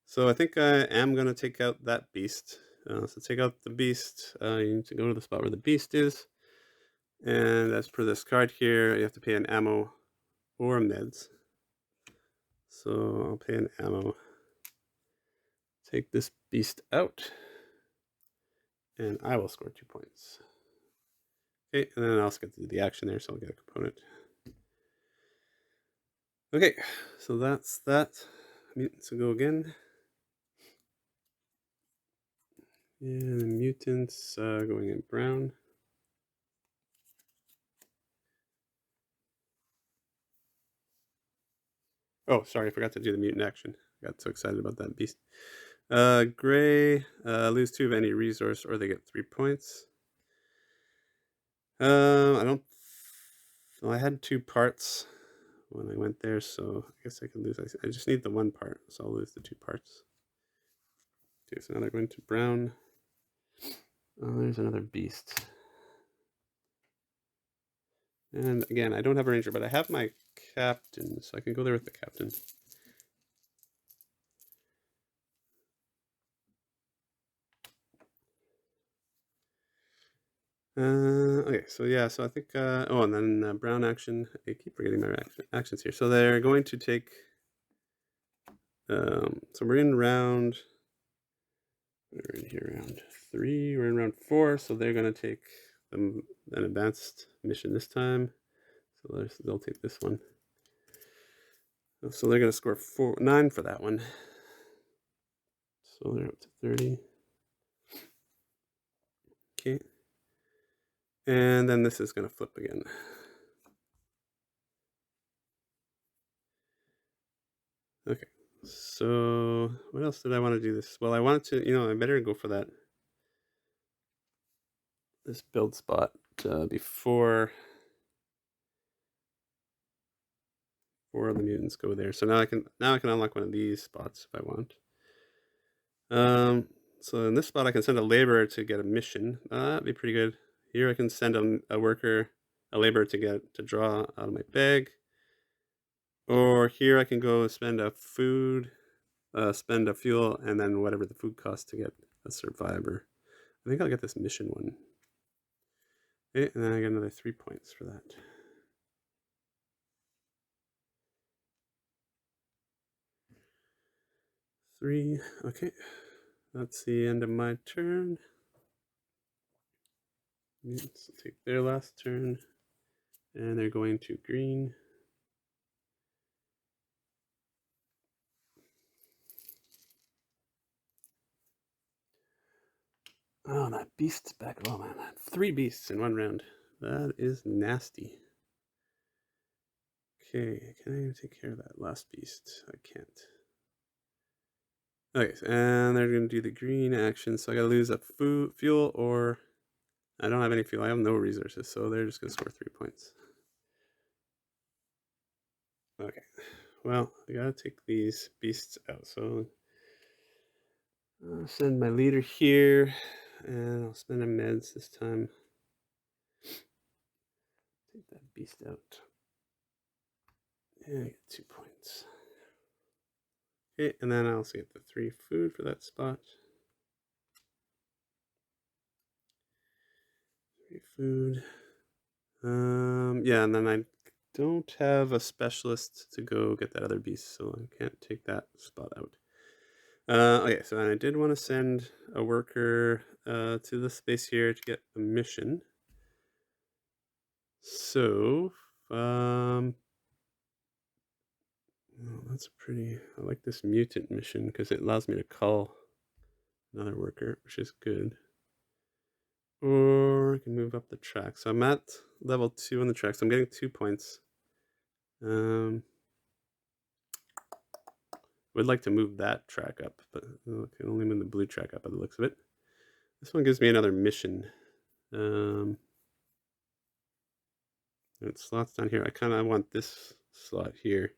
So I think I am going to take out that beast. So take out the beast. You need to go to the spot where the beast is. And as per this card here, you have to pay an ammo or meds. So I'll pay an ammo. Take this beast out. And I will score 2 points. Okay, and then I'll also get to do the action there, so I'll get a component. Okay, so that's that. Mutants will go again. And the mutants going in brown. Oh, sorry, I forgot to do the mutant action. I got so excited about that beast. Gray, lose 2 of any resource, or they get 3 points. I don't. Well, I had 2 parts when I went there, so I guess I can lose. I just need the 1 part, so I'll lose the 2 parts. Okay, so now they're going to brown. Oh, there's another beast. And again, I don't have a ranger, but I have my captain, so I can go there with the captain. Okay, so yeah, so I think, oh, and then brown action. I keep forgetting my actions here. So they're going to take, so we're in round, we're in here round 3, we're in round 4, so they're going to take an advanced mission this time. So they'll take this one. So they're going to score 9 for that one. So they're up to 30. Okay. And then this is going to flip again. Okay. So what else did I want to do this? Well, I wanted to, I better go for this build spot before the mutants go there. So now I can unlock one of these spots if I want. So in this spot I can send a laborer to get a mission. That'd be pretty good. Here I can send a laborer to draw out of my bag. Or here I can go spend a fuel, and then whatever the food costs to get a survivor. I think I'll get this mission one. Okay, and then I get another 3 points for that. Three. Okay, that's the end of my turn. Mutants will take their last turn, and they're going to green. Oh, that beast's back. Oh man, 3 beasts in 1 round. That is nasty. Okay, can I take care of that last beast? I can't. Okay, and they're going to do the green action, so I gotta lose a fuel, or I don't have any fuel. I have no resources, so they're just gonna score 3 points. Okay, well, I gotta take these beasts out, so I'll send my leader here, and I'll spend a meds this time. Take that beast out. And I get 2 points. Okay, and then I also get the 3 food for that spot. 3 food. Yeah, and then I don't have a specialist to go get that other beast, so I can't take that spot out. Okay, so I did want to send a worker to the space here to get a mission. So, oh, that's pretty. I like this mutant mission because it allows me to call another worker, which is good. Or I can move up the track. So I'm at level 2 on the track, so I'm getting 2 points. Would like to move that track up, but I can only move the blue track up by the looks of it. This one gives me another mission. It slots down here. I kind of want this slot here,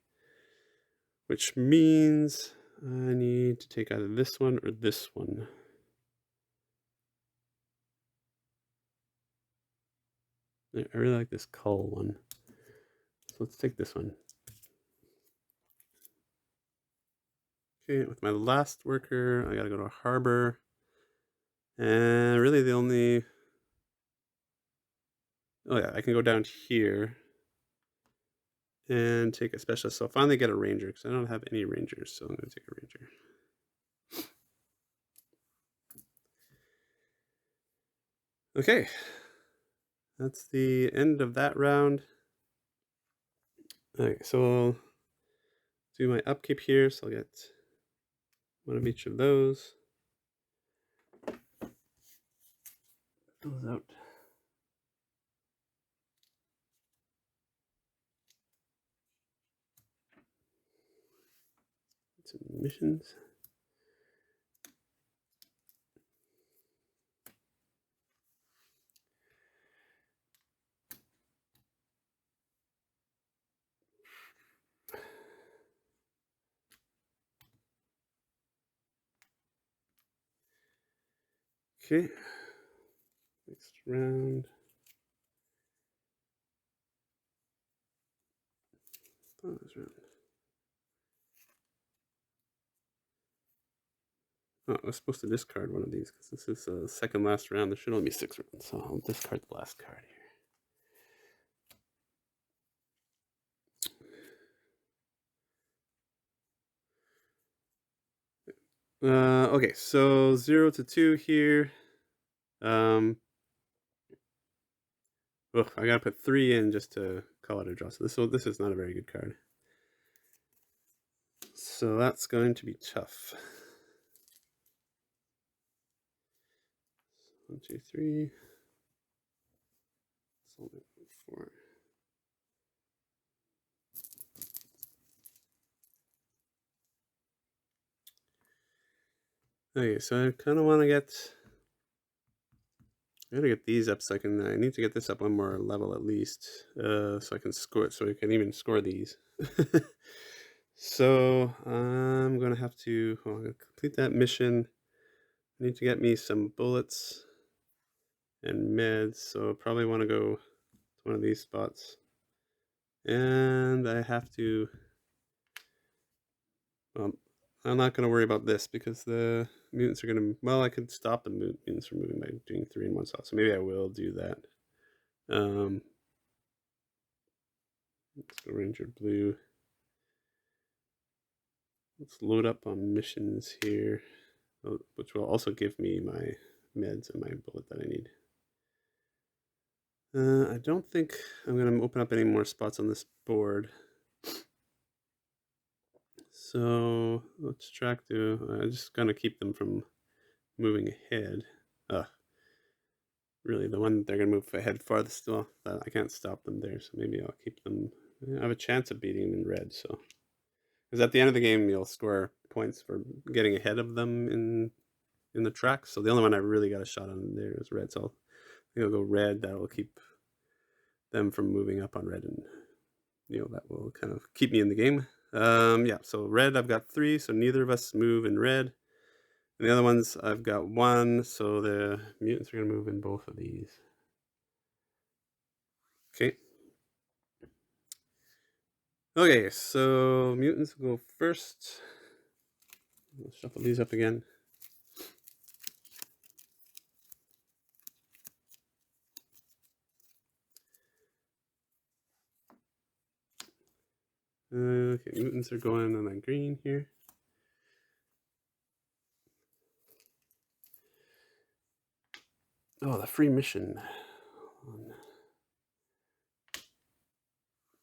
which means I need to take either this one or this one. I really like this cull one. So let's take this one. Okay, with my last worker, I gotta go to a harbor. And really the only... Oh yeah, I can go down here and take a specialist. So I'll finally get a ranger, because I don't have any rangers, so I'm gonna take a ranger. Okay, that's the end of that round. Okay, so I'll do my upkeep here, so I'll get one of each of those. Those out. Some missions. Okay, next round. Bonus round. Oh, I was supposed to discard one of these because this is the second last round. There should only be 6 rounds, so I'll discard the last card here. Okay, so 0 to 2 here. I gotta put 3 in just to call it a draw. So this is not a very good card. So that's going to be tough. 1, 2, 3. It's only 4. Okay, so I kind of want to get... I gotta get these up so I need to get this up one more level at least, so I can score it, so I can even score these. So I'm gonna have to complete that mission. I need to get me some bullets and meds, so I'll probably want to go to one of these spots. And I have to... I'm not going to worry about this because the mutants are going to... Well, I could stop the mutants from moving by doing 3 in 1 slot, so maybe I will do that. Let's go Ranger Blue. Let's load up on missions here, which will also give me my meds and my bullet that I need. I don't think I'm going to open up any more spots on this board. So let's track to... I'm just going to keep them from moving ahead. really the one they're going to move ahead farthest. Well, I can't stop them there, so maybe I'll keep them. I have a chance of beating them in red, so because at the end of the game you'll score points for getting ahead of them in the track. So the only one I really got a shot on there is red. So I'll go red. That will keep them from moving up on red, and that will kind of keep me in the game. Yeah. So red, I've got 3, so neither of us move in red. And the other ones, I've got 1, so the mutants are going to move in both of these. Okay. Okay, so mutants will go first. I'll shuffle these up again. Okay, mutants are going on that green here. Oh, the free mission.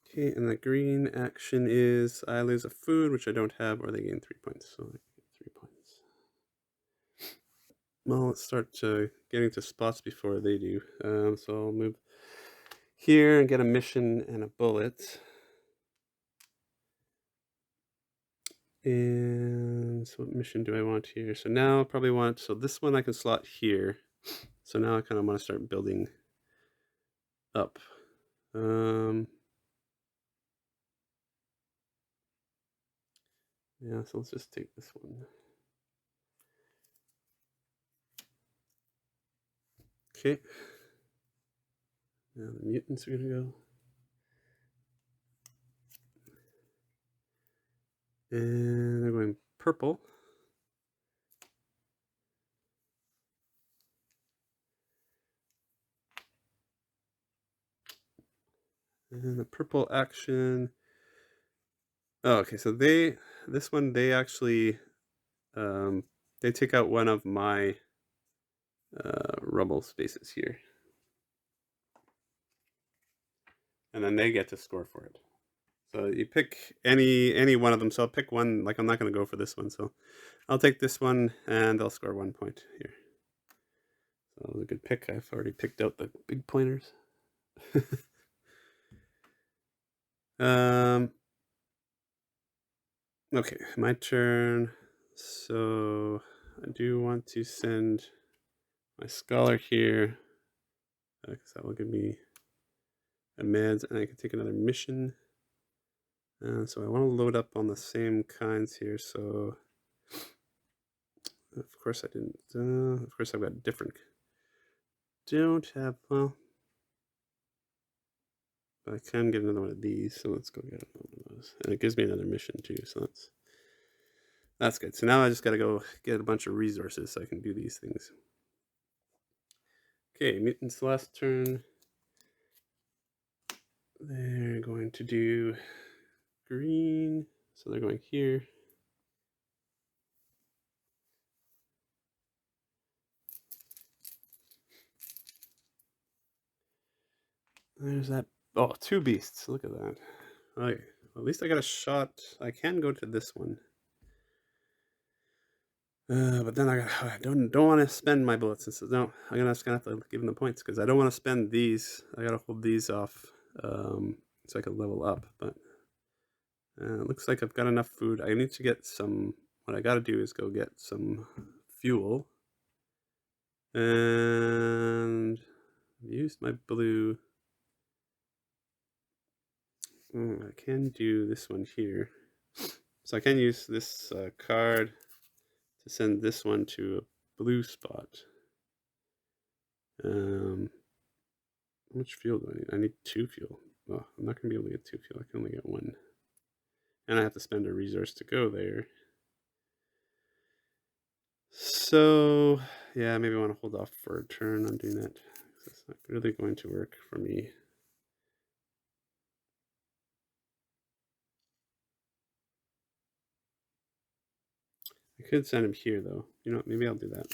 Okay, and the green action is I lose a food, which I don't have, or they gain 3 points. So I get 3 points. Well, let's start getting to spots before they do. So I'll move here and get a mission and a bullet. And so what mission do I want here? So now I probably want, so this one I can slot here. So now I kind of want to start building up. Yeah, so let's just take this one. Okay. Now the mutants are gonna go. And they're going purple. And the purple action. Oh, okay, so this one, they actually, they take out one of my rubble spaces here. And then they get to score for it. So you pick any one of them. So I'll pick one, like I'm not going to go for this one. So I'll take this one and they'll score 1 point here. So that was a good pick. I've already picked out the big pointers. Okay, my turn. So I do want to send my scholar here because that will give me a meds, and I can take another mission. So I want to load up on the same kinds here. So of course I didn't. Of course I've got different. Don't have, well, but I can get another one of these. So let's go get one of those, and it gives me another mission too. So that's good. So now I just got to go get a bunch of resources so I can do these things. Okay, mutants last turn. They're going to do green, so they're going here. There's that. Oh, 2 beasts. Look at that. Okay, well, at least I got a shot. I can go to this one. But then I don't want to spend my bullets. No, I'm just gonna have to give them the points because I don't want to spend these. I gotta hold these off so I can level up. But it looks like I've got enough food. I need to get some. What I gotta do is go get some fuel, and I've used my blue. I can do this one here. So I can use this card to send this one to a blue spot. How much fuel do I need? I need 2 fuel. Well, I'm not going to be able to get 2 fuel. I can only get 1. And I have to spend a resource to go there. So, yeah, maybe I want to hold off for a turn on doing that. That's not really going to work for me. I could send him here, though. You know what? Maybe I'll do that.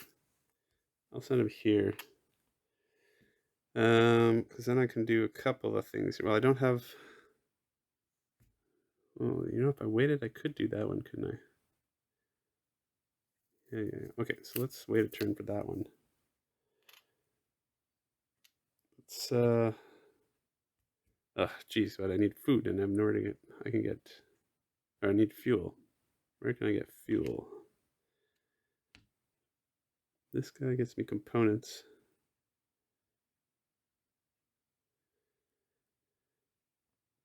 I'll send him here. Because then I can do a couple of things. Well, I don't have... Well, if I waited, I could do that one, couldn't I? Yeah. Okay, so let's wait a turn for that one. Let's geez, but I need food and I have nowhere to get. I can get, or I need fuel. Where can I get fuel? This guy gets me components.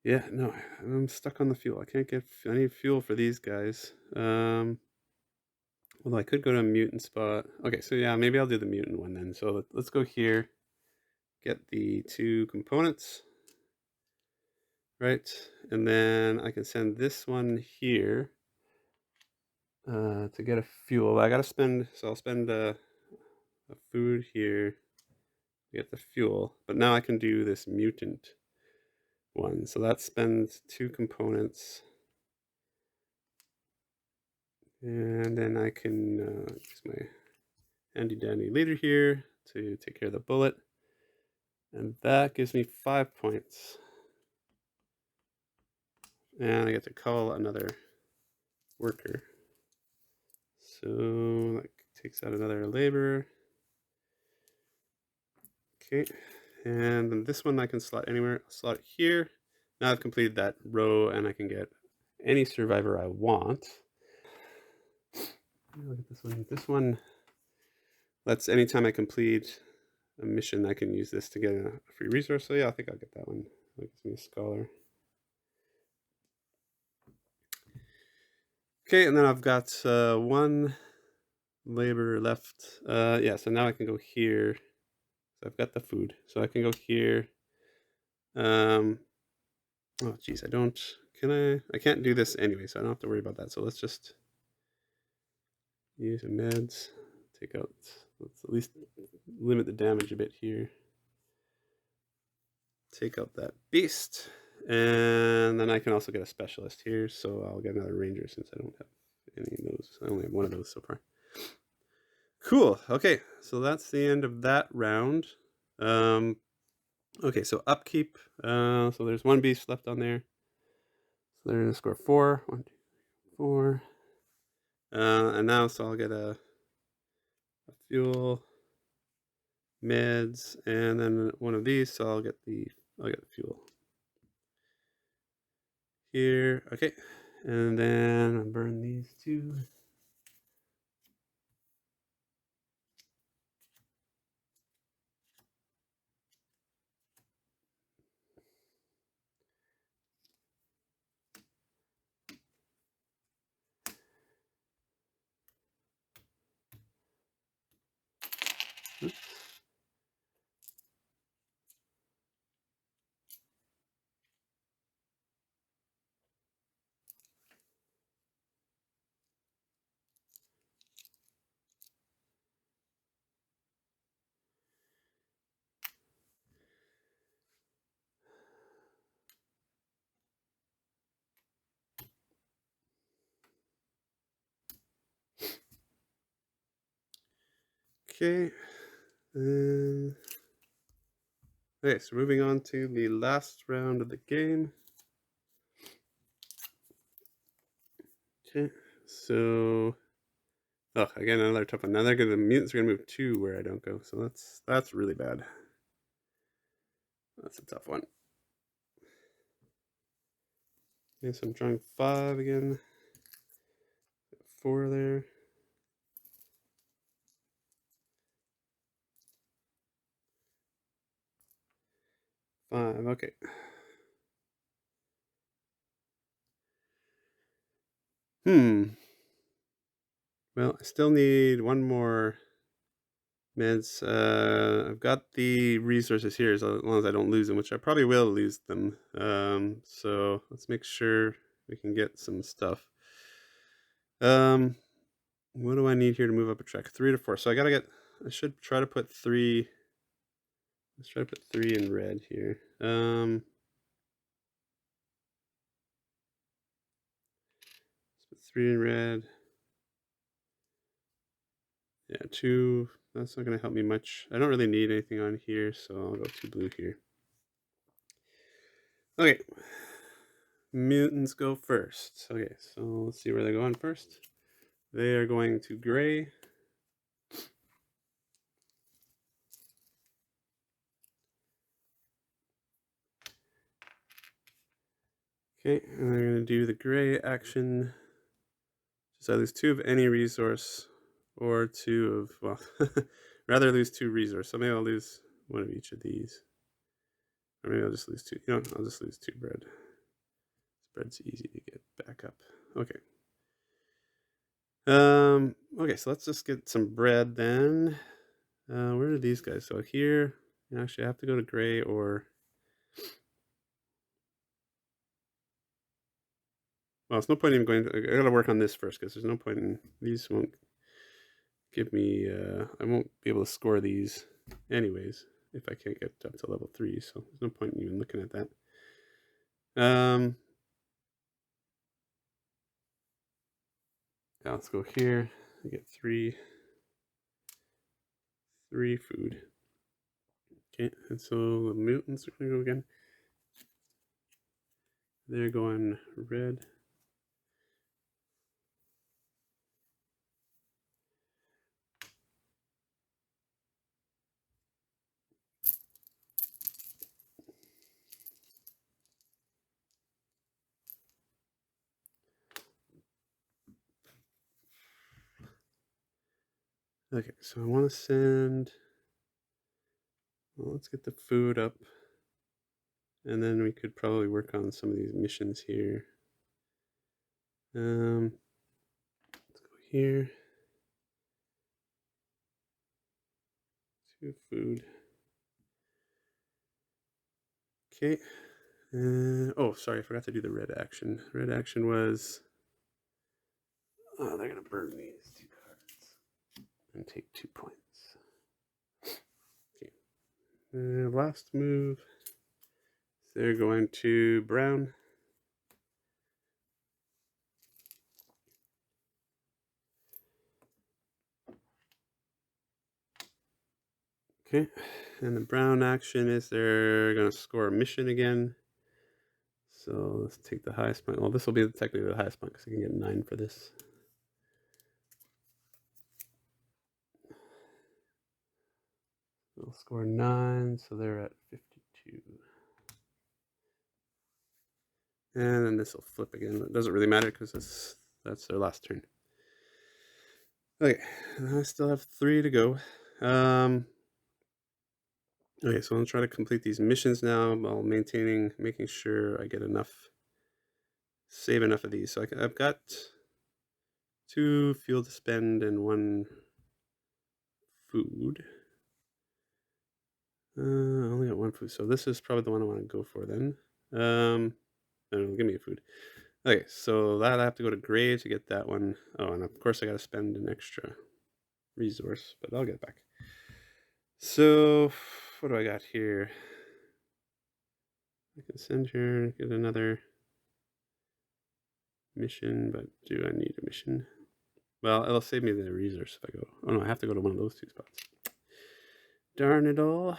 Yeah, no, I'm stuck on the fuel. I can't get. I need fuel for these guys. Although I could go to a mutant spot. Okay, so yeah, maybe I'll do the mutant one then. So let's go here. Get the 2 components. Right, and then I can send this one here to get a fuel. I gotta spend, so I'll spend a food here to get the fuel. But now I can do this mutant one. So that spends 2 components. And then I can use my handy dandy leader here to take care of the bullet. And that gives me 5 points. And I get to call another worker. So that takes out another laborer. Okay, and then this one I can slot anywhere. I'll slot it here. Now I've completed that row and I can get any survivor I want. Look at this one. This one lets anytime I complete a mission, I can use this to get a free resource. So yeah, I think I'll get that one. That gives me a scholar. Okay, and then I've got 1 labor left. Yeah, so now I can go here. So I've got the food. So I can go here. Oh, geez, I can't do this anyway, so I don't have to worry about that. So let's just use a meds. Take out, let's at least limit the damage a bit here. Take out that beast. And then I can also get a specialist here. So I'll get another ranger since I don't have any of those. I only have 1 of those so far. Cool. Okay, so that's the end of that round. Okay, so upkeep. So there's 1 beast left on there. So they're gonna score 4. 1, 2, 4. And now, so I'll get a fuel, meds, and then 1 of these. So I'll get the fuel here. Okay, and then I'll burn these 2. Oops. Okay. Okay, so moving on to the last round of the game. Okay, so again, another tough one. Now the mutants are gonna move 2 where I don't go, so that's really bad. That's a tough one. Okay, so I'm drawing 5 again. 4 there. 5, okay. Well, I still need 1 more meds. I've got the resources here as long as I don't lose them, which I probably will lose them. So let's make sure we can get some stuff. What do I need here to move up a track? 3 to 4. So I should try to put 3. Let's try to put 3 in red here. Let's put 3 in red. Yeah, 2. That's not going to help me much. I don't really need anything on here, so I'll go 2 blue here. Okay. Mutants go first. Okay, so let's see where they're going first. They are going to gray. Okay, and I'm going to do the gray action. Just I lose 2 of any resource, or 2 of, well, rather lose 2 resource. So maybe I'll lose 1 of each of these. Or maybe I'll just lose 2. You know, I'll just lose 2 bread. Bread's easy to get back up. Okay. Okay, so let's just get some bread then. Where are these guys? So here, actually I have to go to gray or, well, it's no point even going to, I gotta work on this first because there's no point in, these won't give me, I won't be able to score these anyways if I can't get up to level 3, so there's no point in even looking at that. Yeah, let's go here. I get 3 food. Okay, and so the mutants are gonna go again. They're going red. Okay, so I want to send, well, let's get the food up, and then we could probably work on some of these missions here. Let's go here. 2 food. Okay. Oh, sorry, I forgot to do the red action. Red action was, oh, they're gonna burn these 2 cards and take 2 points. Okay. Last move. They're going to brown. Okay, and the brown action is they're going to score a mission again. So let's take the highest point. Well, this will be technically the highest point because I can get 9 for this. They'll score 9, so they're at 52. And then this will flip again. It doesn't really matter because that's their last turn. Okay, and I still have 3 to go. Okay, so I'll try to complete these missions now while making sure I get enough, save enough of these. So I've got 2 fuel to spend and 1 food. I only got 1 food, so this is probably the one I want to go for then. No, give me a food. Okay, so that I have to go to gray to get that one. Oh, and of course I got to spend an extra resource, but I'll get it back. So what do I got here? I can send her, get another mission, but do I need a mission? Well, it'll save me the resource if I go. Oh no, I have to go to one of those 2 spots. Darn it all.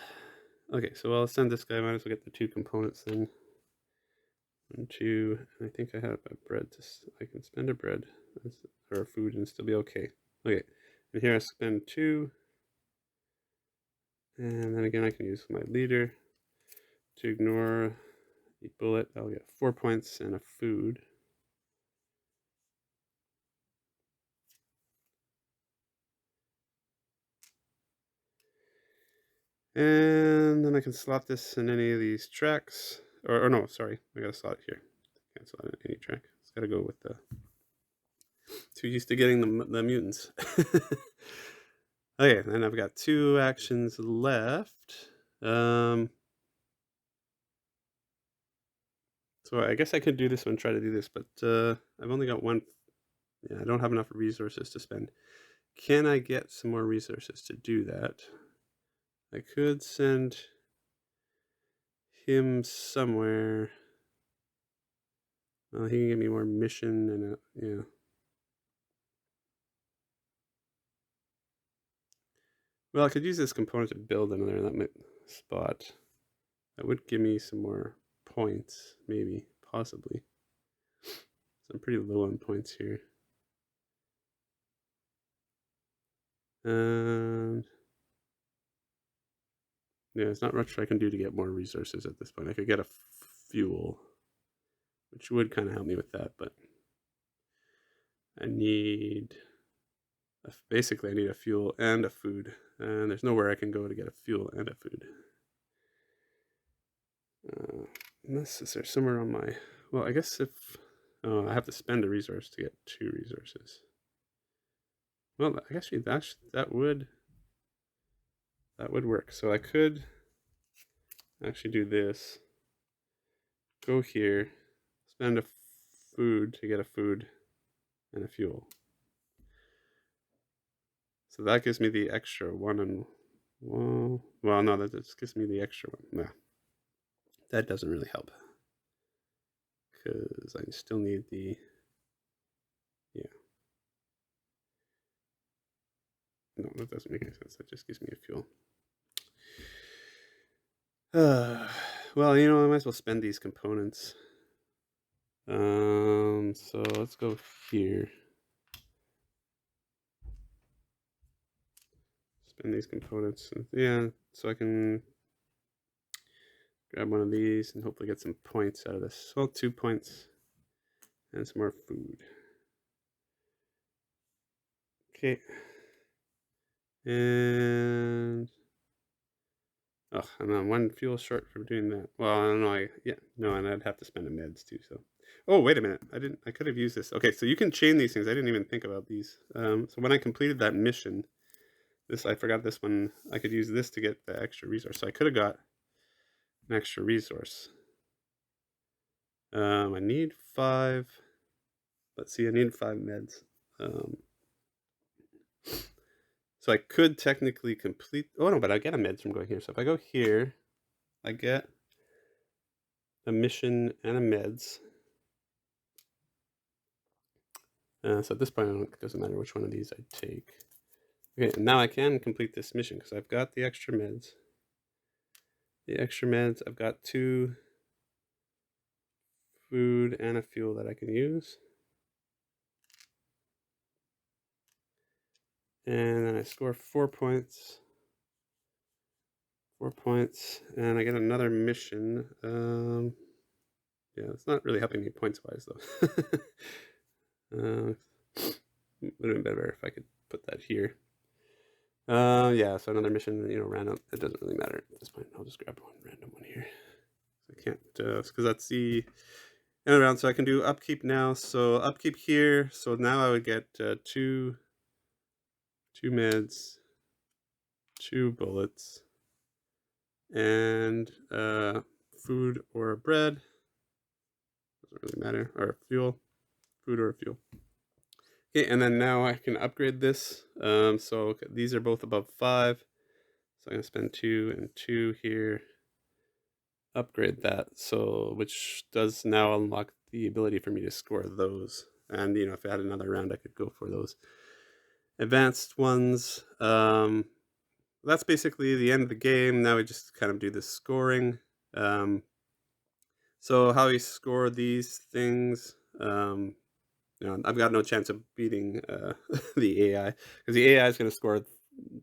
Okay, so I'll send this guy. Might as well get the 2 components then. 1, 2. I think I have a bread. I can spend a bread or a food and still be okay. Okay, and here I spend 2. And then again, I can use my leader to ignore the bullet. I'll get 4 points and a food. And then I can slot this in any of these tracks. Or no, sorry, I gotta slot it here. Can't slot it in any track. It's gotta go with the. Too used to getting the mutants. Okay, then I've got 2 actions left. So I guess I could do this one, try to do this, but I've only got 1. Yeah, I don't have enough resources to spend. Can I get some more resources to do that? I could send him somewhere. He can give me more mission and yeah. Well, I could use this component to build another spot. That would give me some more points, maybe, possibly. So I'm pretty low on points here. And yeah, there's not much I can do to get more resources at this point. I could get a fuel. which would kind of help me with that, but I need basically I need a fuel and a food, and there's nowhere I can go to get a fuel and a food. Unless is there somewhere on my, well, I guess if I have to spend a resource to get 2 resources. Well, I guess that would work. So I could actually do this. Go here, spend a food to get a food and a fuel. So that gives me the extra one and well, no, that just gives me the extra one. Nah, that doesn't really help because I still need the, yeah. No, that doesn't make any sense. That just gives me a fuel. Well, I might as well spend these components. So let's go here. Spend these components. Yeah, so I can grab one of these and hopefully get some points out of this. Well, 2 points and some more food. Okay. And I'm on 1 fuel short for doing that. Well, I don't know. No, and I'd have to spend a meds too. So, oh, wait a minute. I could have used this. Okay, so you can chain these things. I didn't even think about these. So when I completed that mission, I forgot this one. I could use this to get the extra resource. So I could have got an extra resource. I need 5. Let's see. I need 5 meds. So I could technically complete. Oh no, but I get a meds from going here. So if I go here, I get a mission and a meds. So at this point, it doesn't matter which one of these I take. Okay, and now I can complete this mission because I've got the extra meds. I've got 2 food and a fuel that I can use. And then I score 4 points. 4 points, and I get another mission. Yeah, it's not really helping me points-wise, though. Would have been better if I could put that here. Yeah, so another mission, random. It doesn't really matter at this point. I'll just grab one random one here. I can't, because that's the end round. So I can do upkeep now. So upkeep here. So now I would get 2 meds, 2 bullets, and food or bread. Doesn't really matter. Or fuel. Food or fuel. Okay, and then now I can upgrade this. So these are both above 5. So I'm going to spend 2 and 2 here. Upgrade that, so which does now unlock the ability for me to score those. And if I had another round, I could go for those advanced ones. That's basically the end of the game. Now we just kind of do the scoring. So how we score these things, I've got no chance of beating the AI because the AI is going to score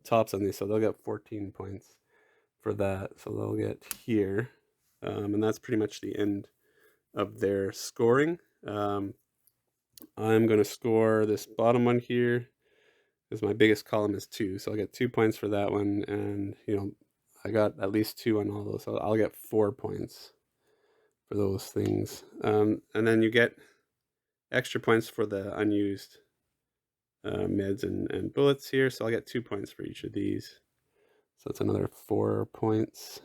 tops on these, so they'll get 14 points for that. So they'll get here, and that's pretty much the end of their scoring. I'm going to score this bottom one here because my biggest column is 2, so I'll get 2 points for that one, and I got at least 2 on all those, so I'll get 4 points for those things. And then you get extra points for the unused meds and bullets here, so I'll get 2 points for each of these. So that's another 4 points.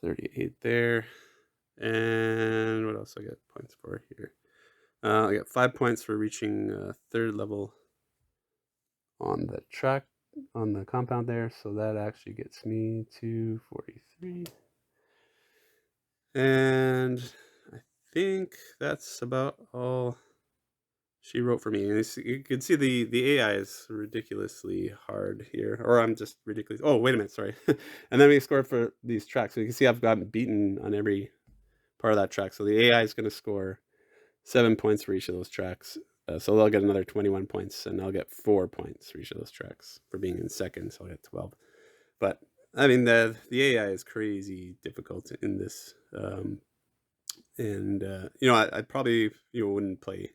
38 there. And what else I get points for here? I got 5 points for reaching 3rd level on the track, on the compound there. So that actually gets me to 43. And I think that's about all she wrote for me. And you can see the AI is ridiculously hard here. Or I'm just ridiculous. Oh, wait a minute, sorry. And then we scored for these tracks. So you can see I've gotten beaten on every part of that track. So the AI is going to score 7 points for each of those tracks. So they'll get another 21 points, and I'll get 4 points for each of those tracks for being in second, so I'll get 12. But, I mean, the AI is crazy difficult in this And you know, I probably wouldn't play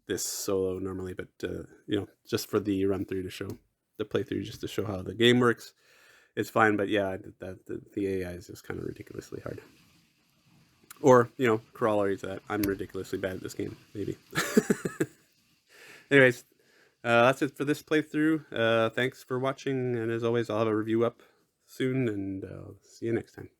this solo normally, but you know, just for the run through to show the playthrough, just to show how the game works, it's fine. But yeah, the AI is just kind of ridiculously hard. Or you know, corollary to that, I'm ridiculously bad at this game, maybe. Anyways, that's it for this playthrough. Thanks for watching, and as always, I'll have a review up soon, and see you next time.